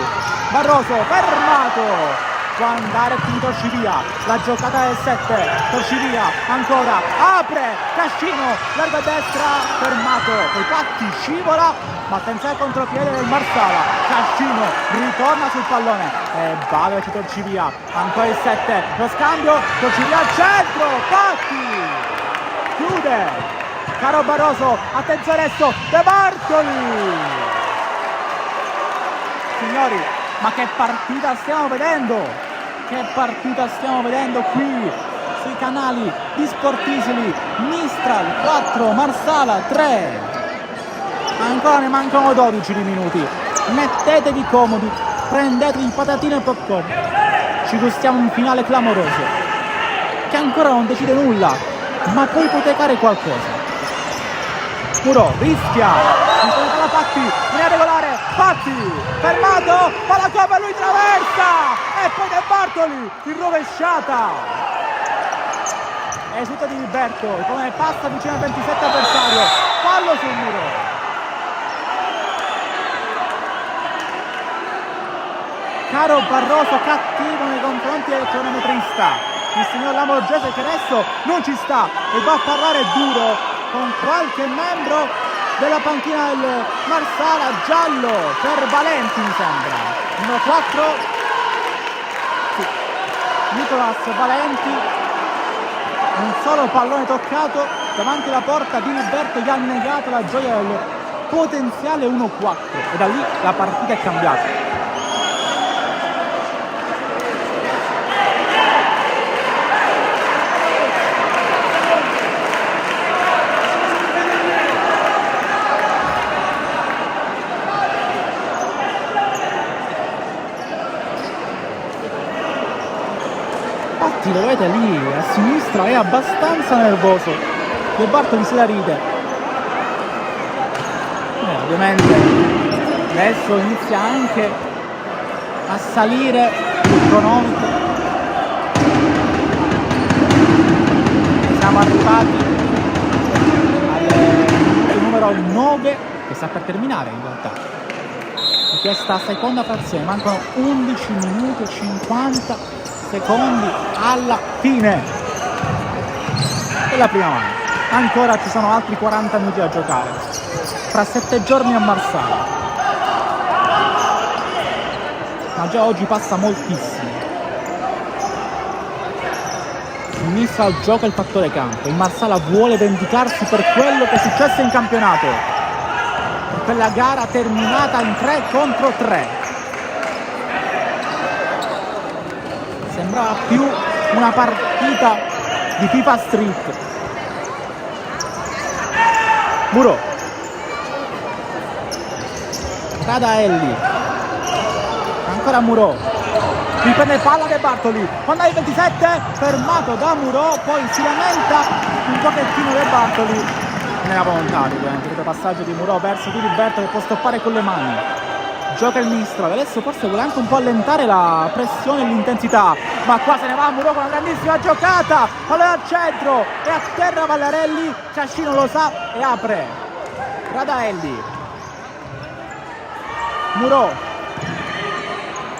Barroso fermato, può andare qui Torcivia, la giocata del 7, Torcivia ancora, apre, Cascino, larga destra, fermato, poi Patti scivola, ma attenzione al contropiede del Marsala, Cascino ritorna sul pallone e va verso Torcivia, ancora il 7, lo scambio, Torcivia al centro, Patti, chiude, caro Barroso, attenzione adesso, De Bartoli, signori, ma che partita stiamo vedendo? Che partita stiamo vedendo qui sui canali di Sportisili. Mistral 4, Marsala 3. Ancora ne mancano 12 di minuti. Mettetevi comodi, prendetevi patatine e popcorn. Ci gustiamo un finale clamoroso che ancora non decide nulla, ma può ipotecare qualcosa. Muro rischia, la Patti, viene a regolare, Patti, fermato, fa la coppa e lui traversa, e poi De Bartoli, in rovesciata, esulta di Liberto, come passa vicino al 27 avversario, fallo sul muro. Caro Barroso, cattivo nei confronti del cronometrista, il signor Lamorgese che adesso non ci sta e va a parlare duro con qualche membro della panchina del Marsala, giallo per Valenti mi sembra, numero 4, sì. Nicolas Valenti, un solo pallone toccato davanti alla porta di Liberto, gli ha negato la gioia del potenziale 1-4 e da lì la partita è cambiata. Lo vedete lì a sinistra, è abbastanza nervoso. De Bartoli se la ride. Ovviamente adesso inizia anche a salire il cronometro. Siamo arrivati al numero 9 che sta per terminare in realtà. In questa seconda frazione mancano 11 minuti e 50 secondi alla fine della prima mano. Ancora ci sono altri 40 minuti da giocare tra 7 giorni a Marsala, ma già oggi passa moltissimo. Il Mistral gioca il fattore campo, il Marsala vuole vendicarsi per quello che è successo in campionato, per quella gara terminata in 3 contro 3. Sembrava più una partita di FIFA Street. Muro, Radaelli, ancora Muro, riprende palla De Bartoli, quando il 27, fermato da Muro, poi si lamenta un pochettino De Bartoli nella volontà ovviamente, il passaggio di Muro verso Di Liberto che può stoppare con le mani. Gioca il Mistral, adesso forse vuole anche un po' allentare la pressione e l'intensità, ma qua se ne va Muro con una grandissima giocata, palla al centro e a terra Vallarelli, Cascino lo sa e apre. Radaelli, Muro,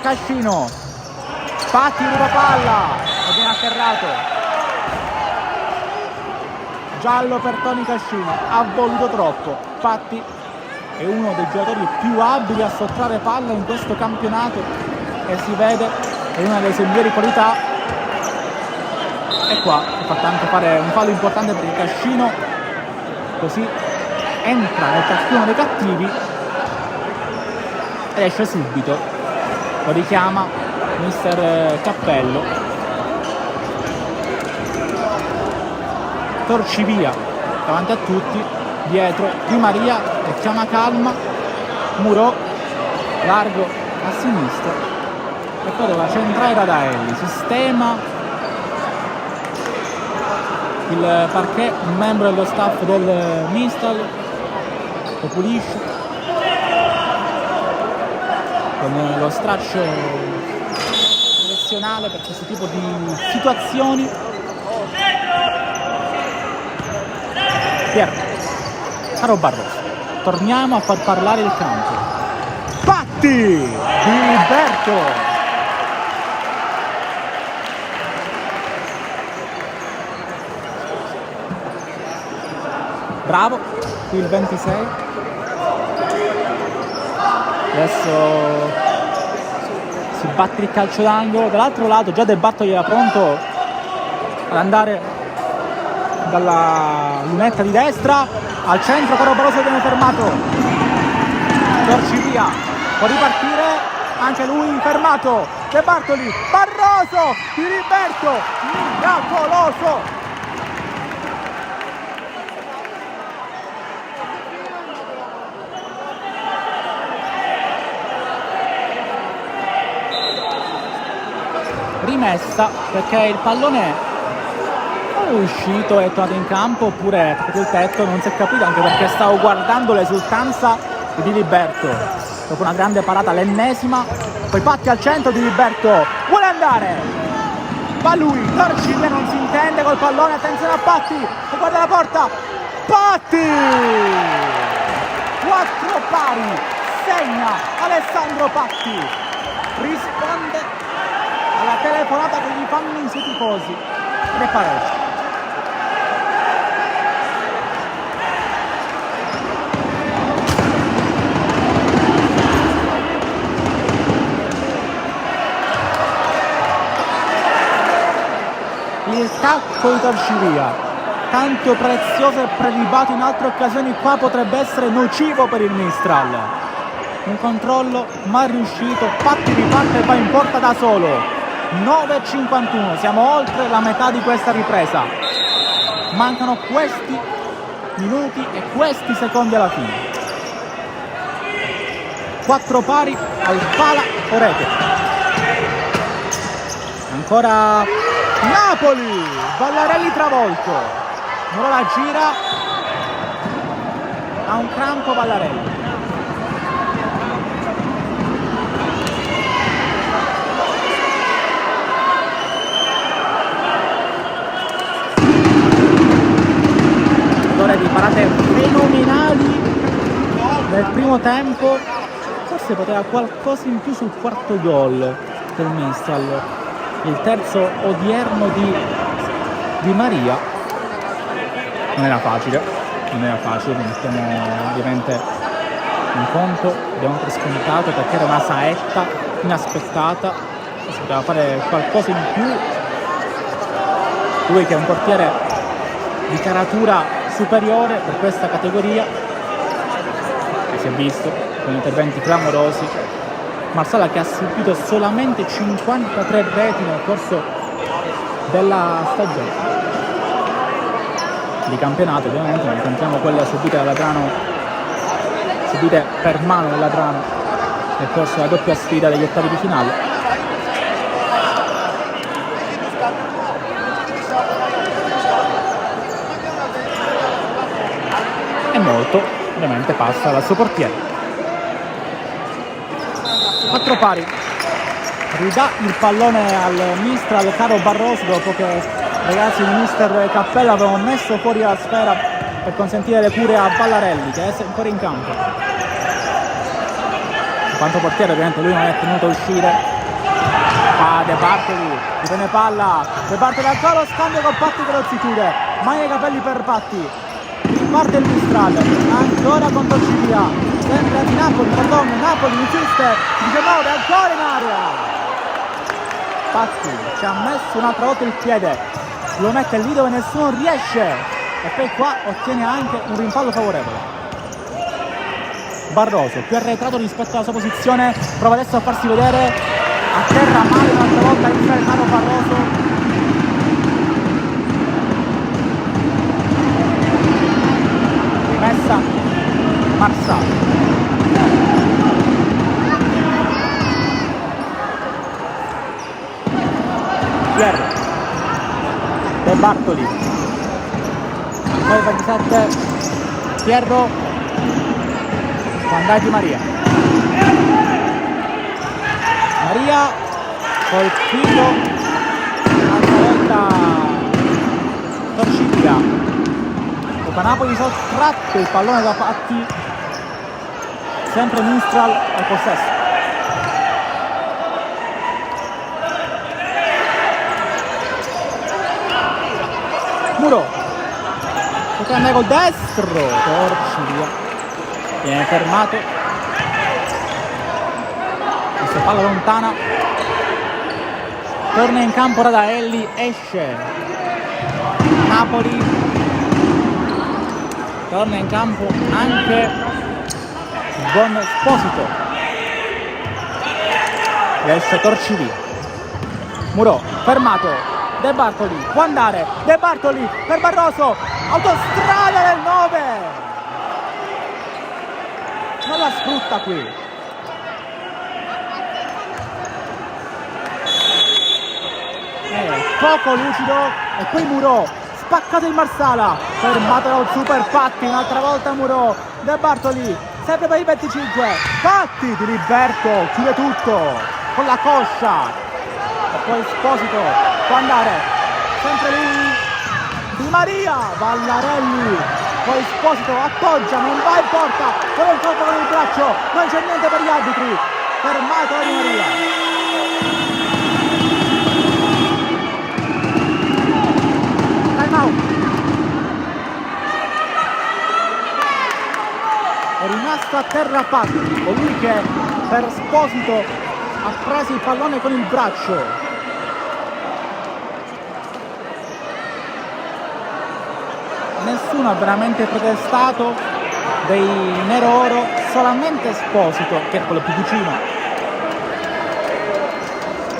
Cascino, Patti ruba palla e viene atterrato. Giallo per Toni Cascino, ha voluto troppo. Patti è uno dei giocatori più abili a sottrarre palla in questo campionato e si vede, è una delle sue migliori qualità. E qua ha fatto anche fare un fallo importante per il Cascino, così entra nel taschino dei cattivi ed esce subito, lo richiama mister Cappello Torcivia davanti a tutti, dietro Di Maria e chiama calma, Muro largo a sinistra e poi doveva centrare Radaelli, sistema il parquet, un membro dello staff del Mistral, lo pulisce con lo straccio professionale per questo tipo di situazioni. Pier, caro Barroso, torniamo a far parlare il campo. Patti di Gilberto. Bravo, qui il 26. Adesso si batte il calcio d'angolo. Dall'altro lato già De Bartoli era pronto ad andare dalla lunetta di destra. Al centro però Barroso viene fermato. Torcivia può ripartire, anche lui fermato. De Bartoli, Barroso, di Gilberto, miracoloso. Rimessa perché il pallone è uscito e è tornato in campo oppure è il tetto, non si è capito, anche perché stavo guardando l'esultanza di Diliberto dopo una grande parata, l'ennesima. Poi Patti al centro, Diliberto vuole andare, va lui, Torcivia non si intende col pallone, attenzione a Patti che guarda la porta, Patti 4 pari, segna Alessandro Patti, risponde alla telefonata che gli fanno i suoi tifosi ed è pareggio. Il tacco di Torcivia, tanto prezioso e prelibato in altre occasioni, qua potrebbe essere nocivo per il Mistral. Un controllo mal riuscito, Patti riparte e va in porta da solo. 9:51, siamo oltre la metà di questa ripresa. Mancano questi minuti e questi secondi alla fine. 4 pari al pala o rete. Ancora Napoli, Ballarelli travolto. Ora la gira, ha un crampo Ballarelli. Di parate fenomenali nel primo tempo, forse poteva qualcosa in più sul quarto gol del Mistral, il terzo odierno di Maria. Non era facile, mettiamo ovviamente in conto, abbiamo anche scontato perché era una saetta inaspettata, si poteva fare qualcosa in più. Lui che è un portiere di caratura superiore per questa categoria, che si è visto con interventi clamorosi. Marsala che ha subito solamente 53 reti nel corso della stagione di campionato, ovviamente non contiamo quelle subite da Ladrano, subite per mano del Ladrano nel corso della doppia sfida degli ottavi di finale. Molto, ovviamente passa dal suo portiere. 4 pari, ridà il pallone al Mistral caro Barroso dopo che ragazzi il mister Cappella avevano messo fuori la sfera per consentire le cure a Ballarelli che è ancora in campo. In quanto portiere ovviamente lui non è tenuto a uscire. De Bartoli riprende palla, De Bartoli ancora lo scambio con Patti che lo si chiude, maglia i capelli per Patti. Parte il Mistral, ancora con Torcivia, sempre di Napoli, Napoli insiste, 19 ancora in area. Patti ci ha messo un'altra volta il piede, lo mette lì dove nessuno riesce e poi qua ottiene anche un rimpallo favorevole. Barroso più arretrato rispetto alla sua posizione, prova adesso a farsi vedere, a terra male un'altra volta il caro Barroso. passa Marsala. Pierro De Bartoli, poi 27 Pierro, Vandai Di Maria, colpito, un'altra volta Torciglia, Copa Napoli sottratto il pallone da Patti, sempre Mistral al possesso. Muro, potrebbe andare col destro, Torciglia viene fermato, questa palla lontana, torna in campo Radaelli, esce Napoli, torna in campo anche Buon Esposito, esce Torciglia, Muro fermato, De Bartoli, può andare, De Bartoli per Barroso, autostrada del 9, non la sfrutta qui. Poco lucido, e poi Muro, spaccato il Marsala, fermato dal Super Patti, un'altra volta Muro, De Bartoli, sempre per il 25, Patti di Liberto, chiude tutto, con la coscia, e poi Esposito, può andare, sempre lui, Di Maria, Vallarelli, poi Esposito appoggia, non va in porta, con il colpo con il braccio, non c'è niente per gli arbitri, fermato Di Maria. Time out. È rimasto a terra Patti, colui che per Esposito ha preso il pallone con il braccio. Nessuno ha veramente protestato dei nero-oro, solamente Esposito, che è quello più vicino.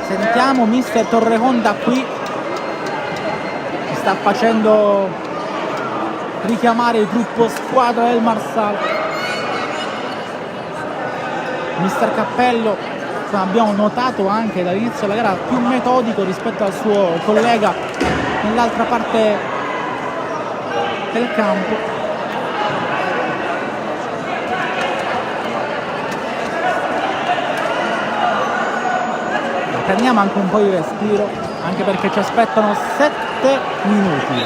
Sentiamo mister Torrejon da qui, che sta facendo richiamare il gruppo squadra del Marsala. Mister Cappello, come abbiamo notato anche dall'inizio della gara, più metodico rispetto al suo collega nell'altra parte del campo. Prendiamo anche un po' di respiro, anche perché ci aspettano 7 minuti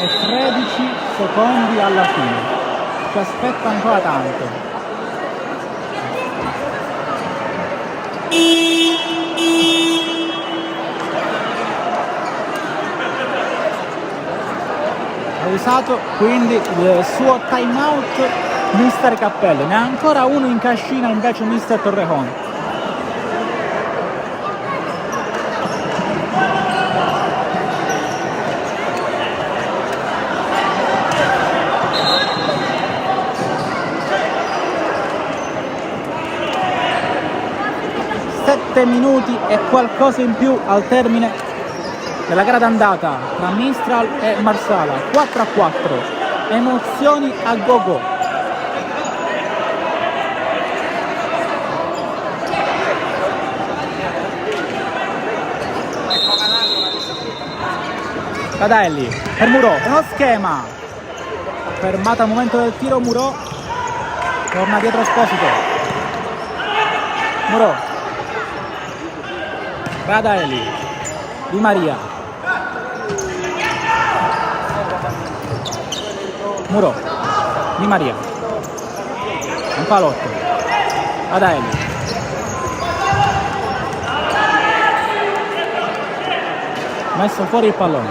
e 13 secondi alla fine, ci aspetta ancora tanto. Ha usato quindi il suo time out mister Cappello, ne ha ancora uno in cascina invece mister Torrejon. Minuti e qualcosa in più al termine della gara d'andata tra Mistral e Marsala, 4-4, emozioni a go-go. Radaelli per Muro, uno schema, fermata al momento del tiro Muro, torna dietro Esposito, Muro, Radaelli, Di Maria, Muro, Di Maria, un palotto, Radaelli, messo fuori il pallone,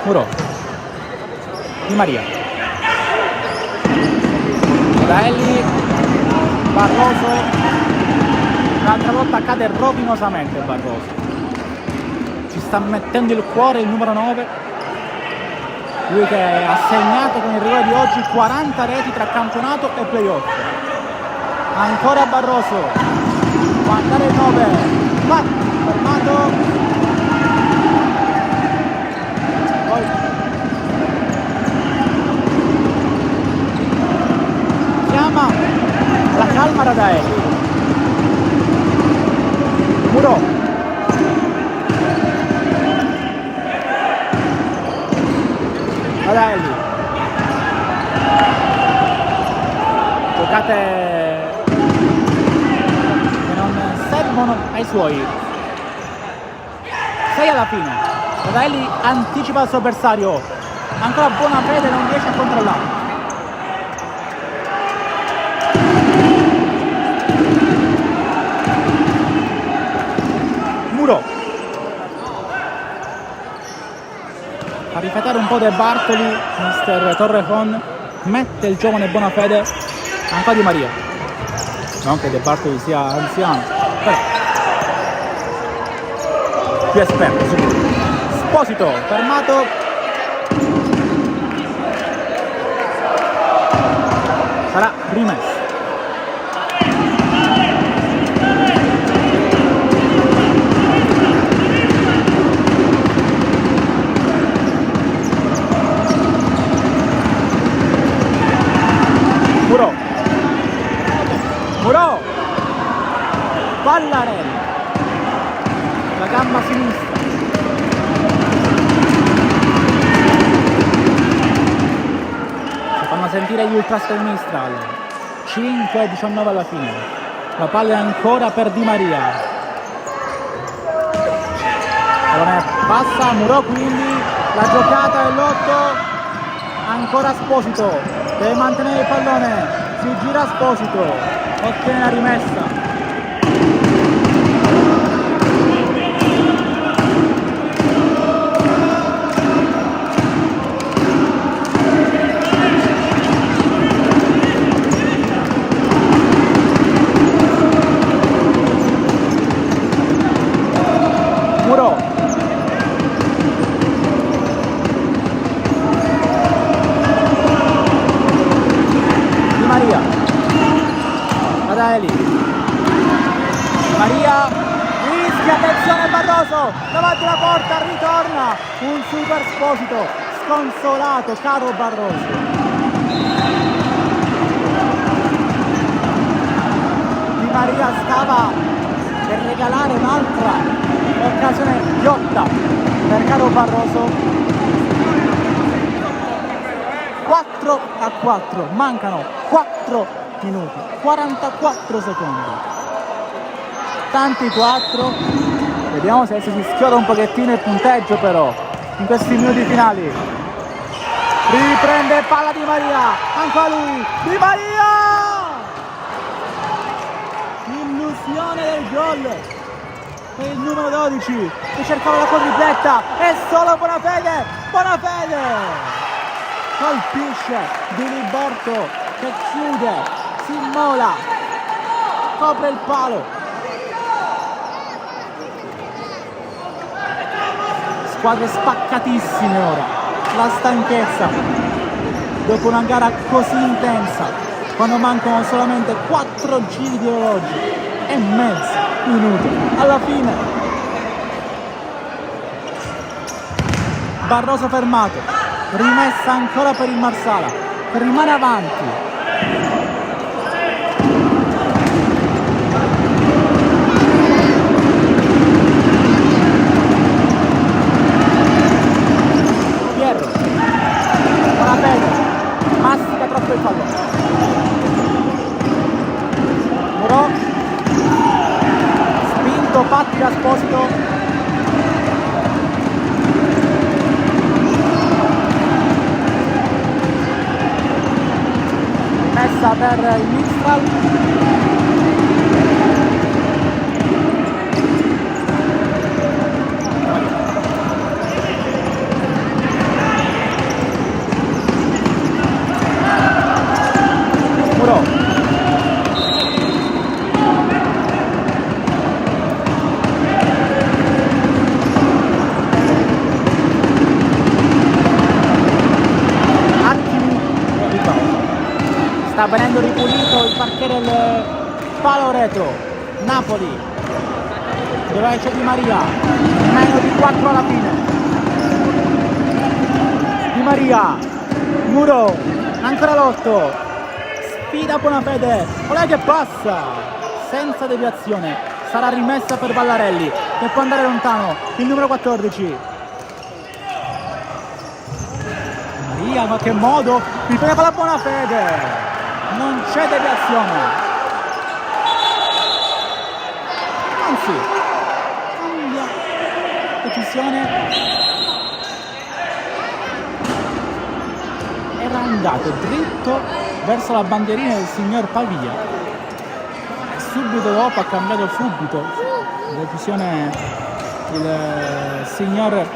Muro, Di Maria, Radaelli, Barroso. Un'altra volta cade rovinosamente Barroso, ci sta mettendo il cuore il numero 9, lui che ha segnato con il rigore di oggi 40 reti tra campionato e playoff. Ancora Barroso, può andare il 9, fermato, poi ancora da Eli. Muro. Eli. Giocate che non servono ai suoi. 6 alla fine. Eli anticipa il suo avversario. Ancora buona fede, non riesce a controllare. Muro. A ripetere un po' De Bartoli, mister Torrejon mette il giovane Bonafede, ancora Di Maria. Non che De Bartoli sia anziano, però più esperto sicuro. Esposito, fermato. Sarà rimesso. Muro, Pallarelli, la gamba sinistra, si fanno sentire gli ultras del Mistral. 5-19 alla fine, la palla è ancora per Di Maria, pallone passa, Muro, quindi la giocata è l'8, ancora Esposito, deve mantenere il pallone, si gira Esposito, ottiene la rimessa. Muro. Di Maria. Eli. Maria rischia, attenzione Barroso, davanti alla porta, ritorna un super Esposito, sconsolato caro Barroso. Di Maria stava per regalare un'altra occasione ghiotta per caro Barroso. 4-4, mancano 4 minuti, 44 secondi, tanti 4, vediamo se si schioda un pochettino il punteggio però in questi minuti finali. Riprende palla Di Maria, ancora lui, Di Maria, illusione del gol per il numero 12 che cercava la quadripletta, e solo Bonafede colpisce Di Liberto che chiude, si immola, copre il palo. Squadre spaccatissime ora, la stanchezza dopo una gara così intensa, quando mancano solamente 4 giri di orologio e mezzo minuto alla fine. Barroso fermato, rimessa ancora per il Marsala che rimane avanti. Mastica troppo il pallone. Muro, spinto, Patti da Esposito. Messa per il Mistral. Sta venendo ripulito il parquet del palo retro. Napoli, dove c'è Di Maria, meno di 4 alla fine. Di Maria, Muro, ancora l'8, affida Bonafede, olè che passa senza deviazione, sarà rimessa per Vallarelli che può andare lontano, il numero 14. Maria, ma che modo, riprende palla Bonafede, non c'è deviazione, anzi cambia decisione. Era andato dritto verso la bandierina del signor Pavia e subito dopo ha cambiato la decisione il signor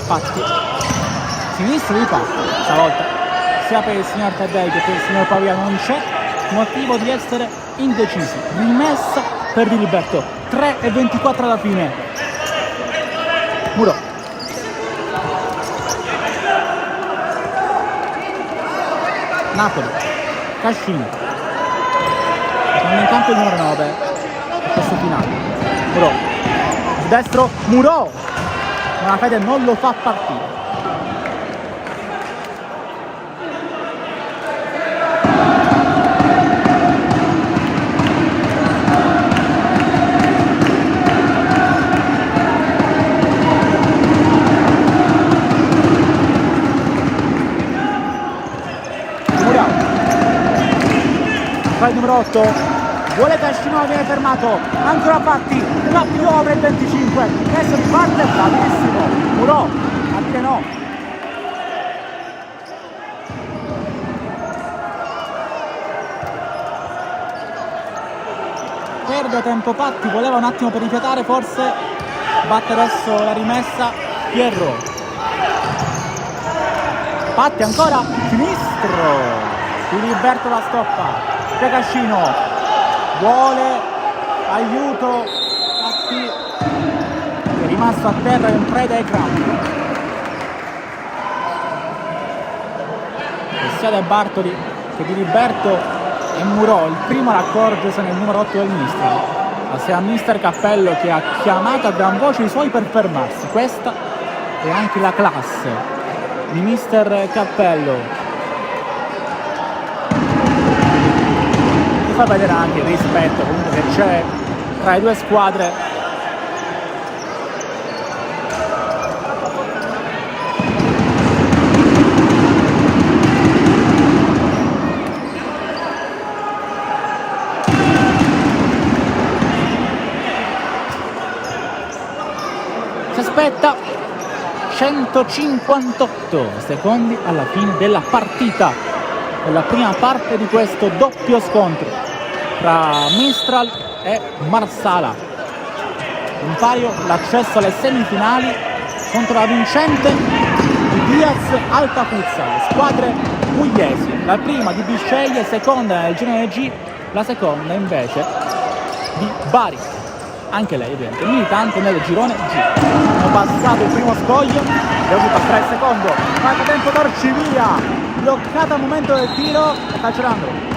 Patti, sinistro di Patti stavolta sia per il signor Taddei che per il signor Pavia non c'è motivo di essere indecisi. Rimessa per Diliberto, 3:24 alla fine. Muro, Napoli, Cascini, torna in campo il numero 9 per questo finale. Muro, su destro, Muro, Bonafede non lo fa partire. Il numero 8 vuole Cascino, viene fermato, ancora Patti, la più over il 25, adesso parte bravissimo Muro, anche no. Perde tempo Patti, voleva un attimo per rifiatare, forse batte adesso la rimessa Pierro. Patti ancora, sinistro, Diliberto la stoppa. Cascino vuole aiuto, Patti è rimasto a terra in preda ai crampi. Sia da Bartoli che Diliberto e Muro, il primo ad accorgersene il numero 8 del Mistral, sia mister Cappello che ha chiamato a gran voce i suoi per fermarsi. Questa è anche la classe di mister Cappello, fa vedere anche il rispetto comunque che c'è tra le due squadre. Si aspetta 158 secondi alla fine della partita, della prima parte di questo doppio scontro tra Mistral e Marsala. In paio l'accesso alle semifinali contro la vincente di Diaz Alta Futsal, squadre pugliesi, la prima di Bisceglie, seconda nel girone G, la seconda invece di Bari, anche lei ovviamente militante nel girone G. Hanno passato il primo scoglio, devo passare il secondo, quanto tempo Torcivia, bloccata al momento del tiro e calcio d'angolo.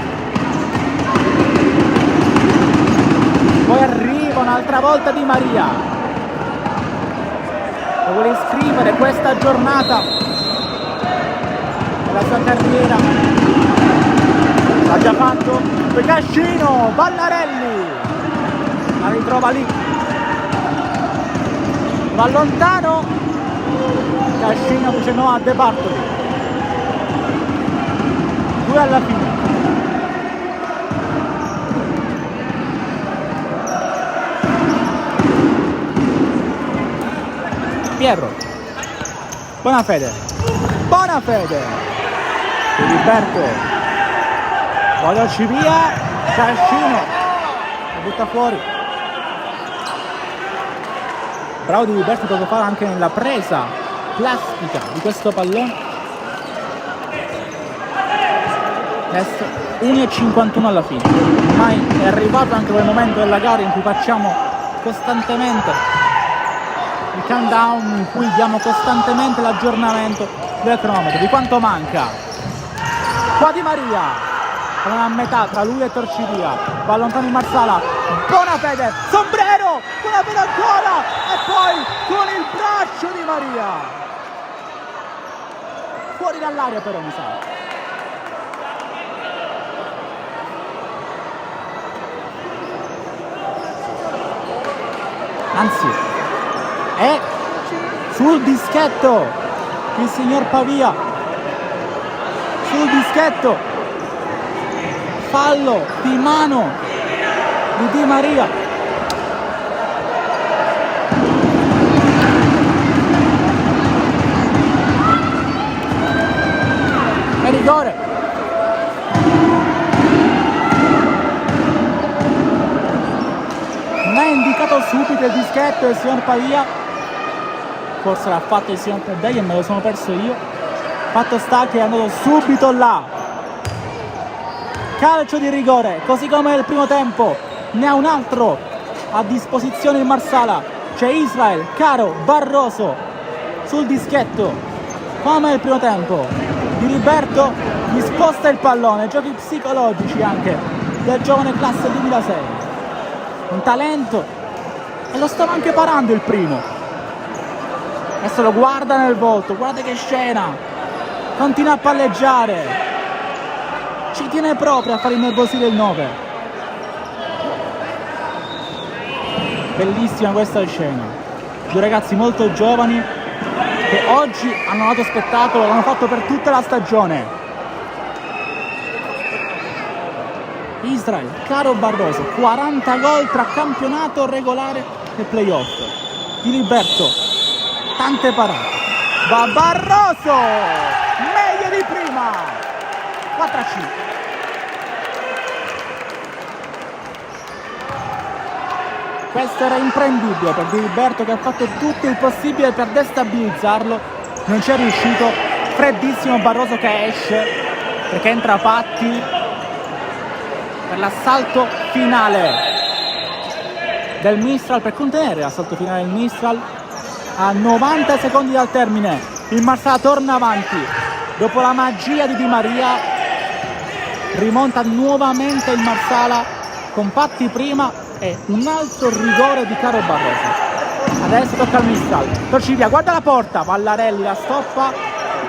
Poi arriva un'altra volta Di Maria e vuole iscrivere questa giornata nella sua carriera. L'ha già fatto per Cascino, Vallarelli la ritrova lì, va lontano, Cascino dice no a De Bartoli. 2 alla fine. Pierro, Bonafede, Diliberto, voglioci via, Cascino, lo butta fuori. Bravo Diliberto, poco fa anche nella presa plastica di questo pallone. Adesso 1:51 alla fine, ormai è arrivato anche quel momento della gara in cui facciamo costantemente il countdown, in cui diamo costantemente l'aggiornamento del cronometro, di quanto manca. Qua Di Maria, a metà tra lui e Torcivia, va lontano in Marsala, Bonafede, sombrero, Bonafede ancora, e poi con il braccio Di Maria, fuori dall'area però mi sa. Anzi, è sul dischetto il signor Pavia, sul dischetto, fallo di mano di Di Maria. E rigore. Non ha indicato subito il dischetto il signor Pavia, forse l'ha fatto il signor Taddei e me lo sono perso io. Fatto sta che è andato subito là. Calcio di rigore, così come nel primo tempo. Ne ha un altro a disposizione il Marsala. C'è Israel, Caro, Barroso sul dischetto, come nel primo tempo. Di Liberto gli sposta il pallone, giochi psicologici anche del giovane classe 2006. Un talento, e lo stava anche parando il primo. Adesso lo guarda nel volto, guarda che scena, continua a palleggiare, ci tiene proprio a far innervosire il 9. Bellissima questa scena, due ragazzi molto giovani che oggi hanno dato spettacolo, l'hanno fatto per tutta la stagione. Israel, Caro, Barroso, 40 gol tra campionato regolare e playoff. Di Liberto, tante parate. Va Barroso, meglio di prima. 4-5. Questo era imprendibile per Di Liberto, che ha fatto tutto il possibile per destabilizzarlo, non ci è riuscito. Freddissimo Barroso che esce perché entra a patti per l'assalto finale del Mistral, per contenere l'assalto finale del Mistral. A 90 secondi dal termine il Marsala torna avanti dopo la magia di Di Maria, rimonta nuovamente il Marsala con patti prima e un altro rigore di Caro Barroso. Adesso tocca al Mistral. Torcivia, guarda la porta, Vallarelli la stoppa,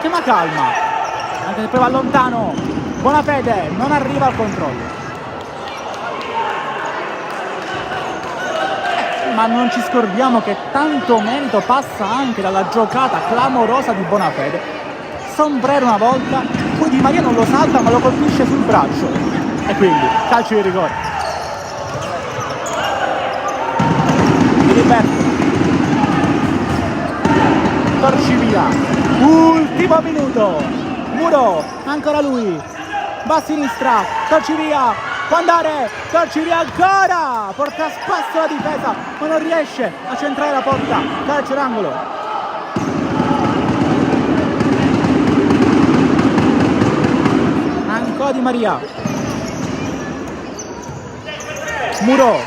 chiama calma, anche se poi va lontano. Bonafede non arriva al controllo. Ma non ci scordiamo che tanto merito passa anche dalla giocata clamorosa di Bonafede. Sombrero una volta, poi Di Maria non lo salta ma lo colpisce sul braccio. E quindi calcio di rigore. Di Liberto. Torcivia. Ultimo minuto. Muro, ancora lui. Va a sinistra, Torcivia. Può andare, Torcivia ancora, porta a spasso la difesa, ma non riesce a centrare la porta, calcio d'angolo. Ancora Di Maria. Muro,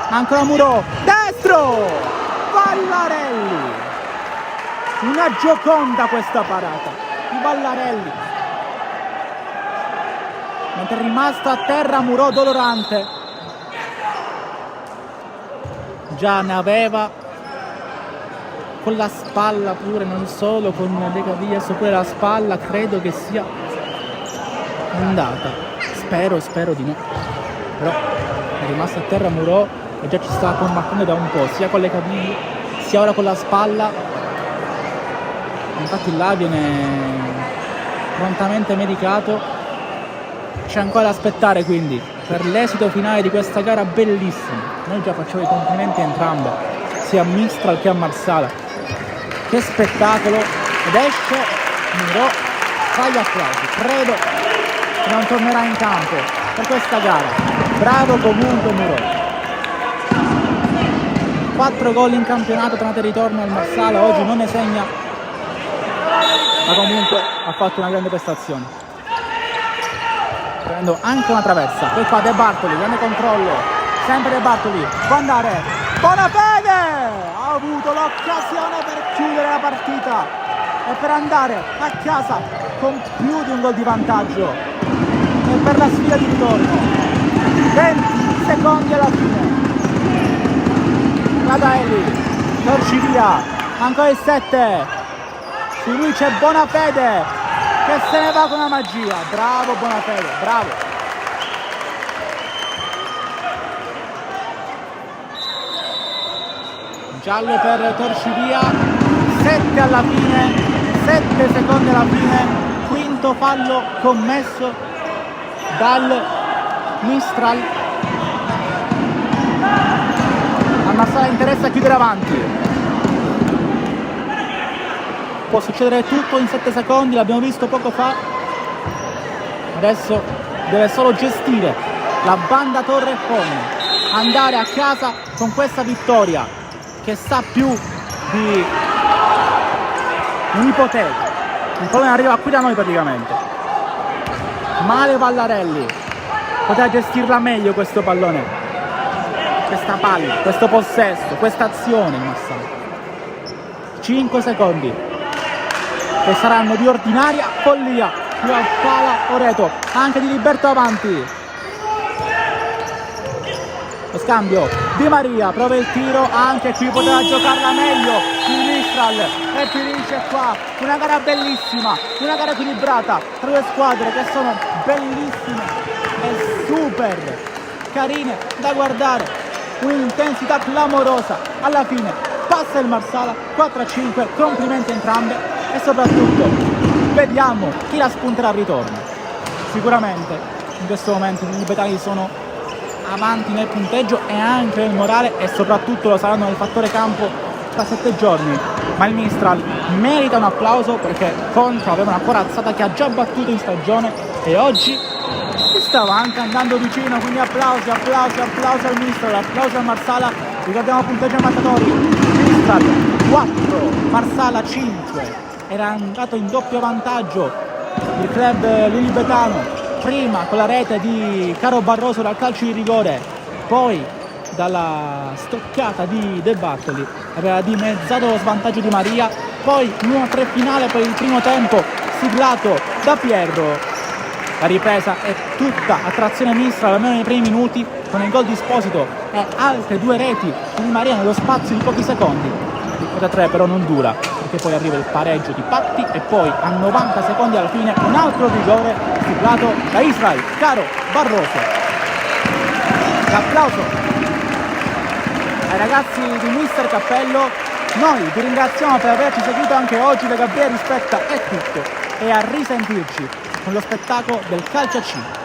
ancora Muro, destro, Vallarelli. Una gioconda questa parata di Vallarelli. Mentre è rimasto a terra Muro dolorante. Già ne aveva con la spalla pure, non solo con le caviglie, pure la spalla, credo che sia andata. Spero di no. Però è rimasto a terra Muro e già ci sta combattendo da un po', sia con le caviglie, sia ora con la spalla. Infatti là viene prontamente medicato. C'è ancora da aspettare quindi per l'esito finale di questa gara bellissima. Noi già facciamo i complimenti a entrambe, sia a Mistral che a Marsala. Che spettacolo! Ed esce Muro, fa gli applausi. Credo che non tornerà in campo per questa gara. Bravo comunque Muro. 4 gol in campionato, tornata e ritorno al Marsala. Oggi non ne segna, ma comunque ha fatto una grande prestazione. Prendo anche una traversa, poi qua De Bartoli, grande controllo, sempre De Bartoli, può andare, Bonafede ha avuto l'occasione per chiudere la partita e per andare a casa con più di un gol di vantaggio e per la sfida di ritorno. 20 secondi alla fine, Adaeli, torci via, ancora il 7, su lui c'è Bonafede che se ne va con la magia, bravo Bonafede, bravo. Giallo per Torcivia, 7 alla fine, 7 secondi alla fine, quinto fallo commesso dal Mistral. A Marsala interessa chiudere avanti. Può succedere tutto in 7 secondi, l'abbiamo visto poco fa. Adesso deve solo gestire la banda Torrejón, andare a casa con questa vittoria che sa più di un'ipoteca. Il pallone arriva qui da noi praticamente. Male Vallarelli, poteva gestirla meglio questo pallone, questa palla, questo possesso, questa azione in Marsala. 5 secondi che saranno di ordinaria follia. Più al pala Oreto, anche di Liberto avanti. Lo scambio, Di Maria prova il tiro, anche qui poteva giocarla meglio il Mistral e finisce qua. Una gara bellissima, una gara equilibrata tra due squadre che sono bellissime e super carine da guardare, un'intensità clamorosa. Alla fine passa il Marsala 4-5, complimenti a entrambe e soprattutto vediamo chi la spunterà al ritorno. Sicuramente in questo momento i tibetani sono avanti nel punteggio e anche nel morale, e soprattutto lo saranno nel fattore campo tra 7 giorni, ma il Mistral merita un applauso perché contro aveva una corazzata che ha già battuto in stagione e oggi si stava anche andando vicino, quindi applausi al Mistral, applausi al Marsala. Ricordiamo il punteggio ai marcatori: Mistral 4, Marsala 5. Era andato in doppio vantaggio il club lilibetano, prima con la rete di Caro Barroso dal calcio di rigore, poi dalla stoccata di De Bartoli, aveva dimezzato lo svantaggio di Maria, poi in una finale per il primo tempo siglato da Pierro. La ripresa è tutta a trazione Mistral, almeno nei primi minuti, con il gol di Esposito e altre 2 reti di Maria nello spazio di pochi secondi. Il 4-3 però non dura, perché poi arriva il pareggio di Patti e poi a 90 secondi alla fine un altro rigore siglato da Israel Caro Barroso. L'applauso ai ragazzi di Mister Cappello. Noi vi ringraziamo per averci seguito anche oggi. Da Gabriele Rispetta è tutto e a risentirci con lo spettacolo del calcio a 5.